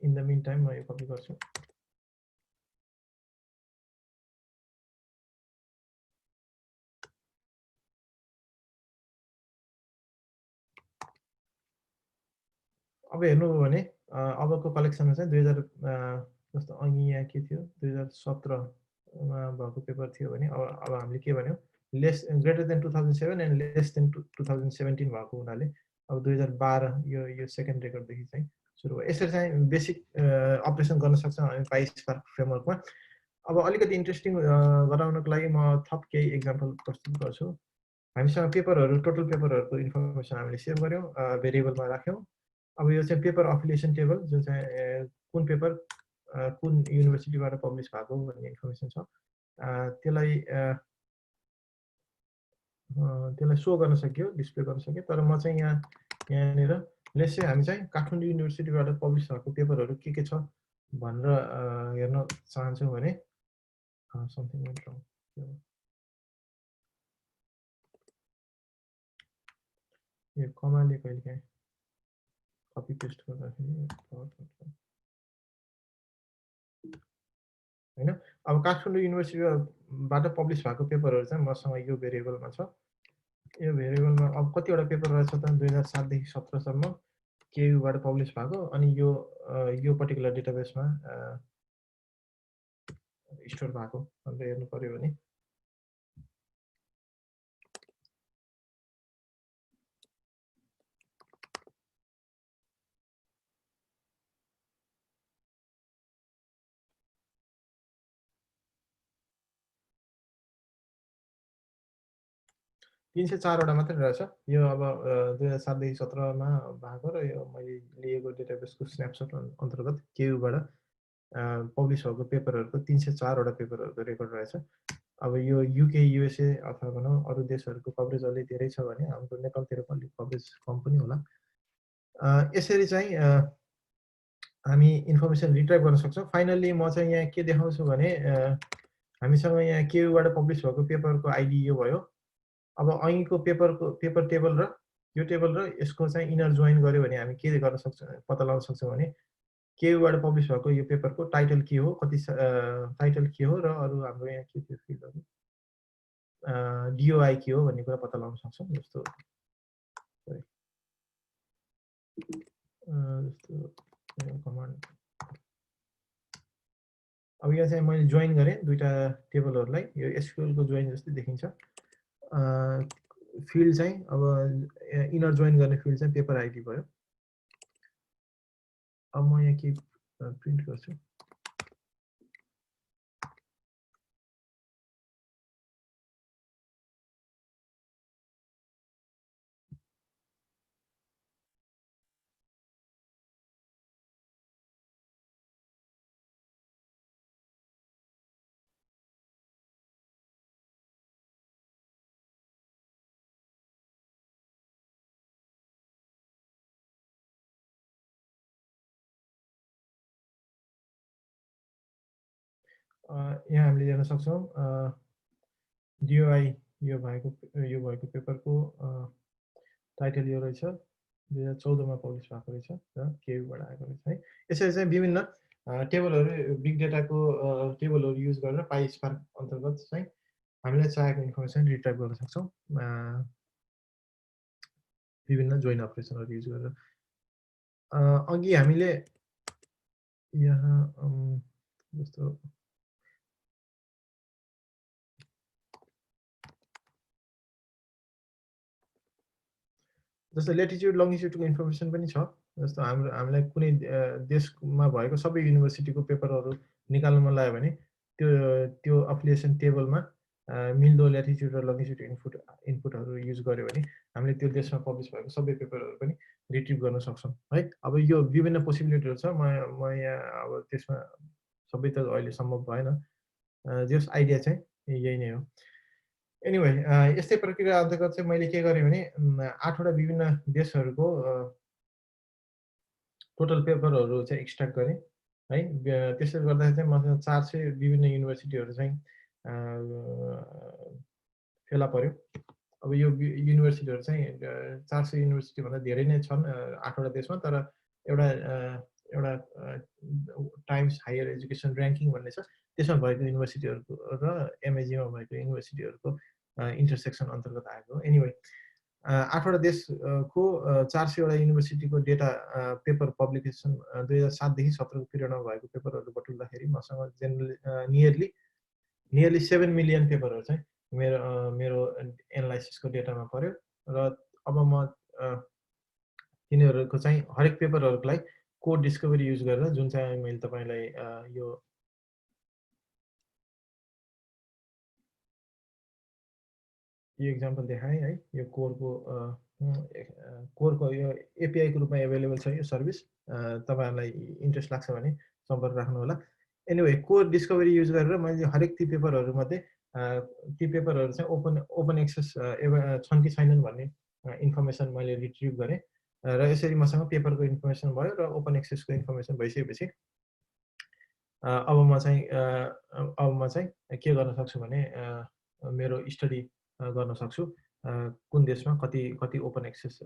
Speaker 1: इन द मिन टाइम म यो कपी गर्छु। अब हेर्नुभयो भने अबको कलेक्सनमा चाहिँ 2000 जस्तो अघि यहाँ के थियो 2017 मा भएको पेपर थियो भने अब हामीले के भन्यौँ lace greater than 2007 and less than 2017 भएको हुनाले अब 2012 यो सेकेन्ड रेकर्डदेखि चाहिँ सुरु भयो। यसरी चाहिँ बेसिक अपरेसन गर्न सक्छौँ हामी पाइस्पार्क फ्रेमवर्कमा। अब अलिकति इन्ट्रेस्टिङ गराउनको लागि म थप केही एक्जाम्पल प्रस्तुत गर्छु। हामीसँग पेपरहरू टोटल पेपरहरूको इन्फर्मेसन हामीले सेभ गर्यौँ, भेरिएबलमा राख्यौँ। अब यो चाहिँ पेपर अफिलिएसन टेबल जुन चाहिँ कुन पेपर कुन युनिभर्सिटीबाट पब्लिस भएको भन्ने इन्फर्मेसन छ। त्यसलाई सो गर्न सक्यो, डिस्प्ले गर्न सक्यो। तर म चाहिँ यहाँनिर लेट्स से हामी चाहिँ काठमाडौँ युनिभर्सिटीबाट पब्लिस भएको पेपरहरू के छ भनेर हेर्न चाहन्छौँ भने समथिङ वेन्ट रङ। यो कमाले कहिलेकाहीँ कपी पेस्ट गर्दाखेरि हैन। अब काठमाडौँ युनिभर्सिटीबाट पब्लिस भएको पेपरहरू चाहिँ मसँग यो भेरिएबलमा छ। यो भेरिएबलमा अब कतिवटा पेपर रहेछ त 2007 देखि 17 सम्म केयुबाट पब्लिस भएको, अनि यो पर्टिकुलर डेटाबेसमा स्टोर भएको भनेर हेर्नु पर्यो भने तीन 304 वटा मात्रै रहेछ। यो अब 2007 देखि 17 मा भएको र यो मैले लिएको डेटाबेसको स्न्यापसट अन्तर्गत केयुबाट पब्लिस भएको पेपरहरूको 304 वटा पेपरहरूको रेकर्ड रहेछ। अब यो युके युएसए अथवा भनौँ अरू देशहरूको कभरेज अलि धेरै छ भने हाम्रो नेपालतिरको अलिक कभरेज कम पनि होला। यसरी चाहिँ हामी इन्फर्मेसन रिट्राइभ गर्न सक्छौँ। फाइनल्ली म चाहिँ यहाँ के देखाउँछु भने हामीसँग यहाँ केयुबाट पब्लिस भएको पेपरको आइडी यो भयो। अब अघिको पेपर टेबल र यो टेबल र यसको चाहिँ इनर जोइन गर्यो भने हामी के गर्न सक्छौँ पत्ता लगाउन सक्छौँ भने केयुबाट पब्लिस भएको यो पेपरको टाइटल के हो, कति टाइटल के हो र अरू हाम्रो यहाँ के थियो फिल्डहरू DOI के हो भन्ने कुरा पत्ता लगाउन सक्छौँ। जस्तो कमान्ड अब यहाँ चाहिँ मैले जोइन गरेँ दुईटा टेबलहरूलाई, यो SQL को जोइन जस्तै देखिन्छ। फिल्ड चाहिँ अब इनर जोइन गर्ने फिल्ड चाहिँ पेपर आइडी भयो। अब म यहाँ के प्रिन्ट गर्छु, यहाँ हामीले हेर्न सक्छौँ DOI यो भएको पेपरको टाइटल यो रहेछ, 2014 मा पब्लिस भएको रहेछ र केयुबाट आएको रहेछ है। यसरी चाहिँ विभिन्न टेबलहरू बिग डेटाको टेबलहरू युज गरेर पाइस्पार्क अन्तर्गत चाहिँ हामीले चाहेको इन्फर्मेसन रिट्राइभ गर्न सक्छौँ विभिन्न जोइन अपरेसनहरू युज गरेर। अघि हामीले यहाँ जस्तो जस्तो ल्याटिट्युड लङ्गिट्युडको इन्फर्मेसन पनि छ। जस्तो हामीलाई कुनै देशमा भएको सबै युनिभर्सिटीको पेपरहरू निकाल्न मन लाग्यो भने त्यो अफिलिएसन टेबलमा मिल्दो ल्याटिट्युड र लङ्गिट्युड इनपुटहरू युज गर्यो भने हामीले त्यो देशमा पब्लिस भएको सबै पेपरहरू पनि रिट्रिभ गर्न सक्छौँ है। अब यो विभिन्न पोसिबिलिटीहरू छ, म यहाँ अब त्यसमा सबै त अहिले सम्भव भएन, जस आइडिया चाहिँ यही नै हो। एनिवे यस्तै प्रक्रिया अन्तर्गत चाहिँ मैले के गरेँ भने 8वटा विभिन्न देशहरूको टोटल पेपरहरू चाहिँ एक्सट्र्याक्ट गरेँ है। त्यसले गर्दाखेरि चाहिँ मसँग 400 विभिन्न युनिभर्सिटीहरू चाहिँ फेला पर्यो। अब यो युनिभर्सिटीहरू चाहिँ 400 युनिभर्सिटी भन्दा धेरै नै छन् 8वटा देशमा, तर एउटा टाइम्स हायर एजुकेसन ऱ्याङ्किङ भन्ने छ, त्यसमा भएको युनिभर्सिटीहरूको र MAG मा भएको युनिभर्सिटीहरूको इन्टरसेक्सन अन्तर्गत आएको हो। एनिवे 8वटा देशको 400वटा युनिभर्सिटीको डेटा पेपर पब्लिकेसन 2007 देखि 17 को पिरियडमा भएको पेपरहरू बटुल्दाखेरि मसँग नियरली 7 मिलियन पेपरहरू चाहिँ मेरो एनालाइसिसको डेटामा पर्यो। र अब म तिनीहरूको चाहिँ हरेक पेपरहरूलाई कोड डिस्कभरी युज गरेर, जुन चाहिँ मैले तपाईलाई यो एक्जाम्पल देखाएँ है। यो कोरको यो एपिआई को रूपमा एभाइलेबल छ यो सर्भिस। तपाईहरुलाई इन्ट्रेस्ट लाग्छ भने सम्पर्क राख्नु होला। एनिवे कोड डिस्कभरी युज गरेर मैले हरेक ती पेपरहरू मध्ये ती पेपरहरू चाहिँ ओपन एक्सेस छन् कि छैनन् भन्ने इन्फर्मेसन मैले रिट्रिभ गरेँ र यसरी मसँग पेपरको इन्फर्मेसन भयो र ओपन एक्सेसको इन्फर्मेसन भइसकेपछि अब म चाहिँ के गर्न सक्छु भने मेरो स्टडी गर्न सक्छु कुन देशमा कति ओपन एक्सेस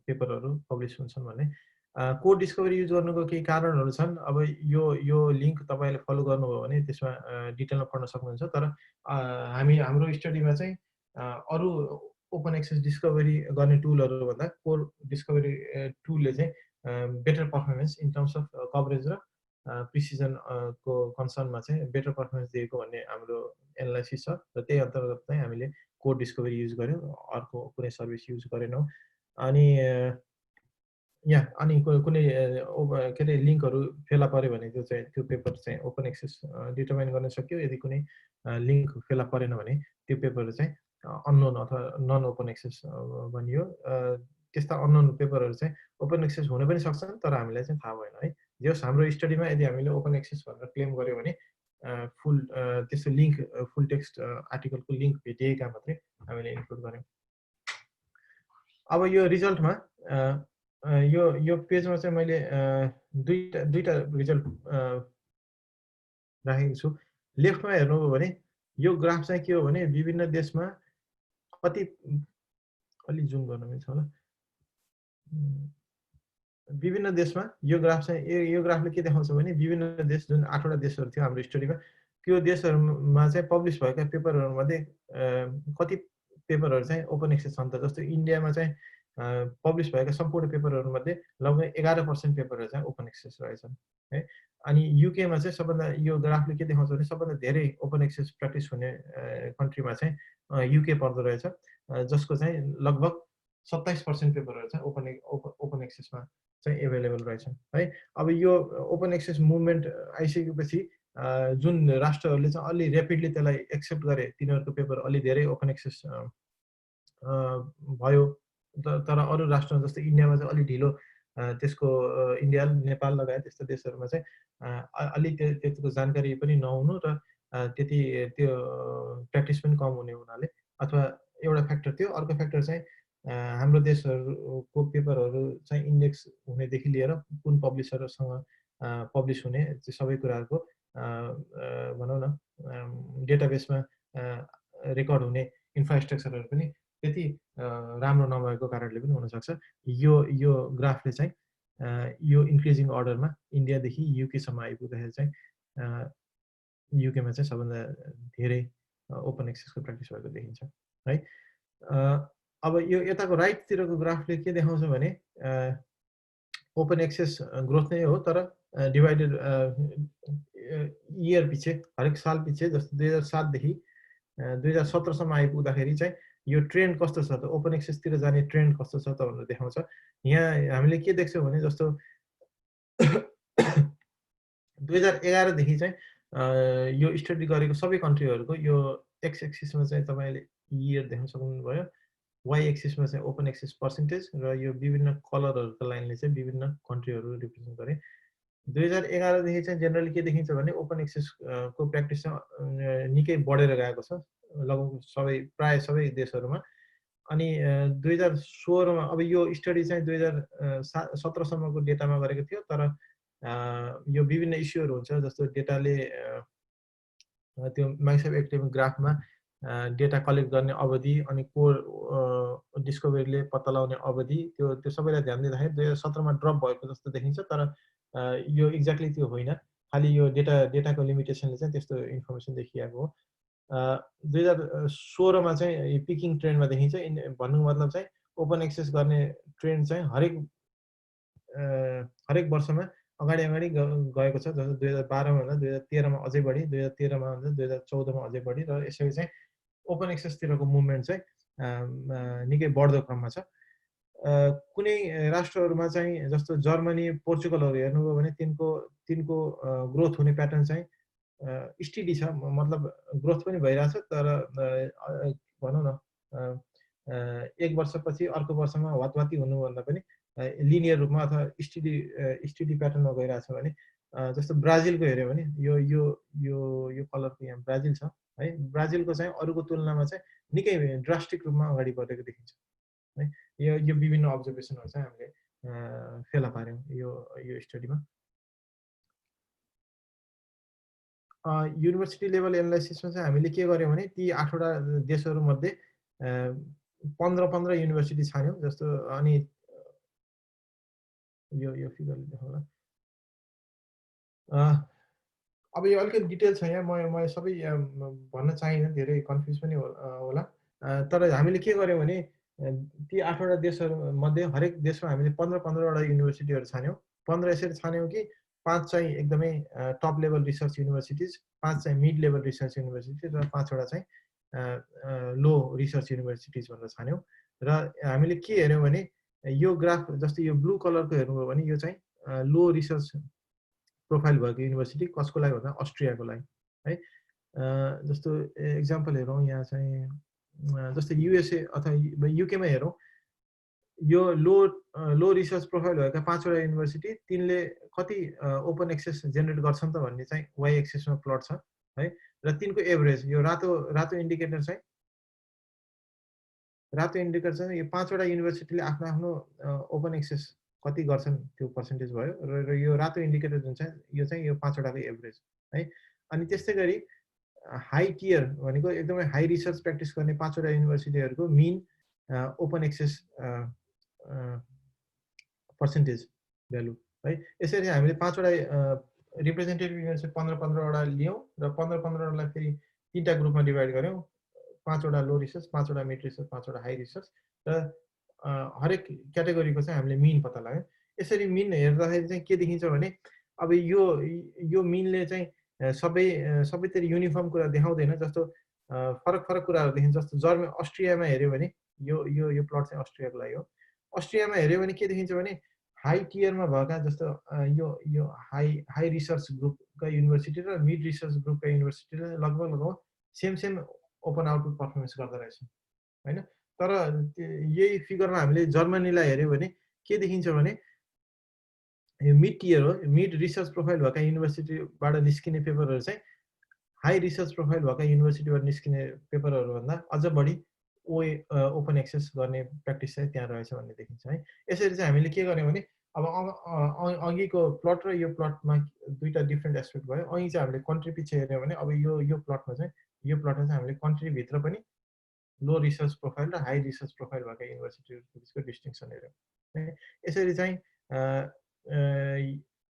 Speaker 1: पेपरहरू पब्लिस हुन्छन् भन्ने। कोड डिस्कभरी युज गर्नुको केही कारणहरू छन्। अब यो लिङ्क तपाईले फलो गर्नुभयो भने त्यसमा डिटेलमा पढ्न सक्नुहुन्छ। तर हाम्रो स्टडीमा चाहिँ अरु ओपन एक्सेस डिस्कभरी गर्ने टुलहरू भन्दा कोड डिस्कभरी टुलले चाहिँ better performance in terms of coverage र प्रिसिजन को कन्सर्नमा चाहिँ बेटर पर्फर्मेन्स दिएको भन्ने हाम्रो एनालाइसिस छ र त्यही अन्तर्गत चाहिँ हामीले कोड डिस्कभरी युज गर्यौं, अर्को कुनै सर्भिस युज गरेनौं। अनि कुनै के रे लिङ्कहरू फेला पर्यो भने त्यो पेपर चाहिँ ओपन एक्सेस डिटरमाइन गर्न सक्यो। यदि कुनै लिङ्क फेला परेन भने त्यो पेपर चाहिँ अननोन अथवा नन ओपन एक्सेस भनियो। त्यस्ता अननोन पेपरहरू चाहिँ ओपन एक्सेस हुन पनि सक्छन्, तर हामीलाई चाहिँ थाहा भएन है। जस हाम्रो स्टडीमा यदि हामीले ओपन एक्सेस भनेर क्लेम गर्यो भने फुल त्यस्तो लिङ्क फुल टेक्स्ट आर्टिकलको लिङ्क भेटिएका मात्रै हामीले इन्क्लुड गर्यौं। अब यो रिजल्टमा यो पेजमा चाहिँ मैले दुईटा रिजल्ट राखेको छु। लेफ्टमा हेर्नुभयो भने यो ग्राफ चाहिँ के हो भने विभिन्न देशमा कति अलि जुम गर्न मिल्छ होला। विभिन्न देशमा यो ग्राफ चाहिँ यो ग्राफले के देखाउँछ भने विभिन्न देश जुन 8वटा देशहरू थियो हाम्रो स्टडीमा, त्यो देशहरूमा चाहिँ पब्लिस भएका पेपरहरू मध्ये कति पेपरहरू चाहिँ ओपन एक्सेस छन् त। जस्तो इन्डियामा चाहिँ पब्लिस भएका सम्पूर्ण पेपरहरूमध्ये लगभग 11% पेपरहरू चाहिँ ओपन एक्सेस रहेछन् है। अनि युकेमा चाहिँ सबभन्दा यो ग्राफले के देखाउँछ भने सबभन्दा धेरै ओपन एक्सेस प्र्याक्टिस हुने कन्ट्रीमा चाहिँ युके पर्दो रहेछ, जसको चाहिँ लगभग 27% पेपरहरू चाहिँ ओपन एक्सेसमा चाहिँ एभाइलेबल रहेछन् है। अब यो ओपन एक्सेस मुभमेन्ट आइसकेपछि जुन राष्ट्रहरूले चाहिँ अलि ऱ्यापिडली त्यसलाई एक्सेप्ट गरे, तिनीहरूको पेपर अलि धेरै ओपन एक्सेस भयो। तर अरू राष्ट्रमा जस्तो इन्डियामा चाहिँ अलि ढिलो त्यसको इन्डिया, नेपाल लगायत त्यस्तो देशहरूमा चाहिँ अलि त्यतिको जानकारी पनि नहुनु र त्यति त्यो प्र्याक्टिस पनि कम हुने हुनाले अथवा एउटा फ्याक्टर थियो। अर्को फ्याक्टर चाहिँ हाम्रो देशहरूको पेपरहरू चाहिँ इन्डेक्स हुनेदेखि लिएर कुन पब्लिसरसँग पब्लिस हुने सबै कुराहरूको भनौँ न डेटाबेसमा रेकर्ड हुने इन्फ्रास्ट्रक्चरहरू पनि त्यति राम्रो नभएको कारणले पनि हुनसक्छ। यो ग्राफले चाहिँ यो इन्क्रिजिङ अर्डरमा इन्डियादेखि युकेसम्म आइपुग्दाखेरि चाहिँ युकेमा चाहिँ सबभन्दा धेरै ओपन एक्सेसको प्र्याक्टिस भएको देखिन्छ है। अब यो यताको राइटतिरको ग्राफले के देखाउँछ भने ओपन एक्सेस ग्रोथ नै हो, तर डिभाइडेड इयर पछि, हरेक साल पछि। जस्तो 2007 देखि 2017 सम्म आइपुग्दाखेरि चाहिँ यो ट्रेन्ड कस्तो छ त, ओपन एक्सेसतिर जाने ट्रेन्ड कस्तो छ त भनेर देखाउँछ। यहाँ हामीले के देख्छौँ भने जस्तो 2011 देखि चाहिँ यो स्टडी गरेको सबै कन्ट्रीहरूको यो एक्स एक्सिसमा चाहिँ तपाईँले इयर देख्न सक्नुभयो, वाइ एक्सिसमा चाहिँ ओपन एक्सेस पर्सेन्टेज, र यो विभिन्न कलरहरूको लाइनले चाहिँ विभिन्न कन्ट्रीहरू रिप्रेजेन्ट गरे। 2011 देखि चाहिँ जेनरली के देखिन्छ भने ओपन एक्सेसको प्र्याक्टिस चाहिँ निकै बढेर गएको छ लगभग प्राय सबै देशहरूमा। अनि 2016 मा, अब यो स्टडी चाहिँ 2017 सम्मको डेटामा गरेको थियो, तर यो विभिन्न इस्युहरू हुन्छ। जस्तो डेटाले त्यो माइक्रोसफ्ट एकाडेमिक ग्राफमा डेटा कलेक्ट गर्ने अवधि अनि कोर डिस्कभरीले पत्ता लगाउने अवधि, त्यो सबैलाई ध्यान दिँदाखेरि 2017 मा ड्रप भएको जस्तो देखिन्छ। तर यो एक्ज्याक्टली त्यो होइन, खालि यो डेटाको लिमिटेसनले चाहिँ त्यस्तो इन्फर्मेसन देखिएको हो। 2016 मा चाहिँ पिकिङ ट्रेन्डमा देखिन्छ। भन्नुको मतलब चाहिँ ओपन एक्सेस गर्ने ट्रेन्ड चाहिँ हरेक वर्षमा अगाडि गएको छ। जस्तो 2012 मा भन्दा 2013 मा अझै बढी, 2013 मा भन्दा 2014 मा अझै बढी, र यसरी चाहिँ ओपन एक्सेसतिरको मुभमेन्ट चाहिँ निकै बढ्दो क्रममा छ। कुनै राष्ट्रहरूमा चाहिँ जस्तो जर्मनी, पोर्चुगलहरू हेर्नुभयो भने तिनको ग्रोथ हुने प्याटर्न चाहिँ स्टेडी छ, मतलब ग्रोथ पनि भइरहेछ, तर भनौँ न एक वर्षपछि अर्को वर्षमा वातवाती हुनुभन्दा पनि लिनियर रूपमा अथवा स्टेडी प्याटर्नमा गइरहेछ भने जस्तो ब्राजिलको हेऱ्यो भने यो कलरको यहाँ ब्राजिल छ है। ब्राजिलको चाहिँ अरूको तुलनामा चाहिँ निकै ड्रास्टिक रूपमा अगाडि बढेको देखिन्छ है। यो विभिन्न अब्जर्भेसनहरू चाहिँ हामीले फेला पार्यौँ यो स्टडीमा। युनिभर्सिटी लेभल एनालाइसिसमा चाहिँ हामीले के गर्यौँ भने ती 8वटा देशहरूमध्ये 15 युनिभर्सिटी छान्यौँ। जस्तो अनि यो फिगरले देखाउँला। अब यो अलिकति डिटेल छ यहाँ, म सबै भन्न चाहिनँ, धेरै कन्फ्युज पनि होला। तर हामीले के गर्यौँ भने ती 8वटा देशहरूमध्ये हरेक देशमा हामीले 15-15वटा युनिभर्सिटीहरू छान्यौँ। 15 यसरी छान्यौँ कि 5 चाहिँ एकदमै टप लेभल रिसर्च युनिभर्सिटिज, 5 चाहिँ मिड लेभल रिसर्च युनिभर्सिटिज, र 5वटा चाहिँ लो रिसर्च युनिभर्सिटिज भनेर छान्यौँ। र हामीले के हेऱ्यौँ भने यो ग्राफ जस्तो यो ब्लू कलरको हेर्नुभयो भने यो चाहिँ लो रिसर्च प्रोफाइल भएको युनिभर्सिटी कसको लागि भन्दा अस्ट्रियाको लागि है। जस्तो एक्जाम्पल हेरौँ यहाँ चाहिँ जस्तो युएसए अथवा युकेमा हेरौँ, यो लो रिसर्च प्रोफाइल भएका 5वटा युनिभर्सिटी तिनले कति ओपन एक्सेस जेनेरेट गर्छन् त भन्ने चाहिँ वाइ एक्सेसमा प्लट छ है। र तिनको एभरेज यो रातो इन्डिकेटर चाहिँ यो 5वटा युनिभर्सिटीले आफ्नो ओपन एक्सेस कति गर्छन् त्यो पर्सेन्टेज भयो, र यो रातो इन्डिकेटर जुन चाहिँ यो 5वटाको एभरेज है। अनि त्यस्तै गरी हाई टियर भनेको एकदमै हाई रिसर्च प्र्याक्टिस गर्ने 5वटा युनिभर्सिटीहरूको mean open access percentage value है। यसरी हामीले 5वटा रिप्रेजेन्टेटिभ युनिभर्सिटी 15-15वटा लियौँ, र 15-15वटालाई फेरि 3टा ग्रुपमा डिभाइड गऱ्यौँ। 5वटा लो रिसर्च, 5वटा मिड रिसर्च, 5वटा हाई रिसर्च र हरेक क्याटेगोरीको चाहिँ हामीले मिन पत्ता लाग्यो। यसरी मिन हेर्दाखेरि चाहिँ के देखिन्छ भने अब यो मिनले चाहिँ सबैतिर युनिफर्म कुरा देखाउँदैन। जस्तो फरक फरक कुराहरू देखिन्छ। जस्तो अस्ट्रियामा हेऱ्यो भने यो प्लट चाहिँ अस्ट्रियाको लागि हो। अस्ट्रियामा हेऱ्यो भने के देखिन्छ भने हाई टियरमा भएका जस्तो यो हाई रिसर्च ग्रुपका युनिभर्सिटी र मिड रिसर्च ग्रुपका युनिभर्सिटीले लगभग सेम ओपन आउटपुट पर्फर्मेन्स गर्दो रहेछ हैन। तर यही फिगरमा हामीले जर्मनीलाई हेऱ्यो भने के देखिन्छ भने यो मिड टियर हो। मिड रिसर्च प्रोफाइल भएका युनिभर्सिटीबाट निस्किने पेपरहरू चाहिँ हाई रिसर्च प्रोफाइल भएका युनिभर्सिटीबाट निस्किने पेपरहरूभन्दा अझ बढी ओपन एक्सेस गर्ने प्र्याक्टिस चाहिँ त्यहाँ रहेछ भन्ने देखिन्छ है। यसरी चाहिँ हामीले के गर्यौँ भने अब अघिको प्लट र यो प्लटमा दुईटा डिफ्रेन्ट एस्पेक्ट भयो। अघि चाहिँ हामीले कन्ट्री पछि हेऱ्यौँ भने अब यो प्लटमा चाहिँ हामीले कन्ट्रीभित्र पनि लो रिसर्च प्रोफाइल र हाई रिसर्च प्रोफाइल भएका युनिभर्सिटीहरूको बिचको डिस्टिङसन हेऱ्यौँ है। यसरी चाहिँ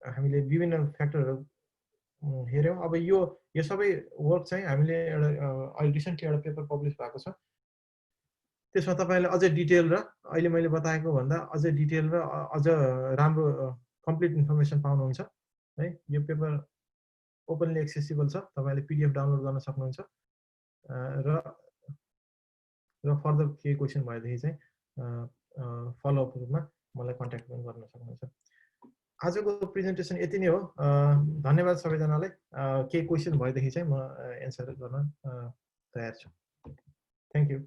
Speaker 1: हामीले विभिन्न फ्याक्टरहरू हेऱ्यौँ। अब यो सबै वर्क चाहिँ हामीले अहिले रिसेन्टली एउटा पेपर पब्लिस भएको छ। त्यसमा तपाईँले अझै डिटेल र अहिले मैले बताएको भन्दा अझै डिटेल र अझ राम्रो कम्प्लिट इन्फर्मेसन पाउनुहुन्छ है। यो पेपर ओपनली एक्सेसिबल छ। तपाईँले PDF डाउनलोड गर्न सक्नुहुन्छ र फर्दर केही क्वेसन भएदेखि चाहिँ फलोअप रूपमा मलाई कन्ट्याक्ट पनि गर्न सक्नुहुन्छ। आजको प्रेजेन्टेसन यति नै हो। धन्यवाद सबैजनालाई। केही क्वेसन भएदेखि चाहिँ म एन्सर गर्न तयार छु। Thank you.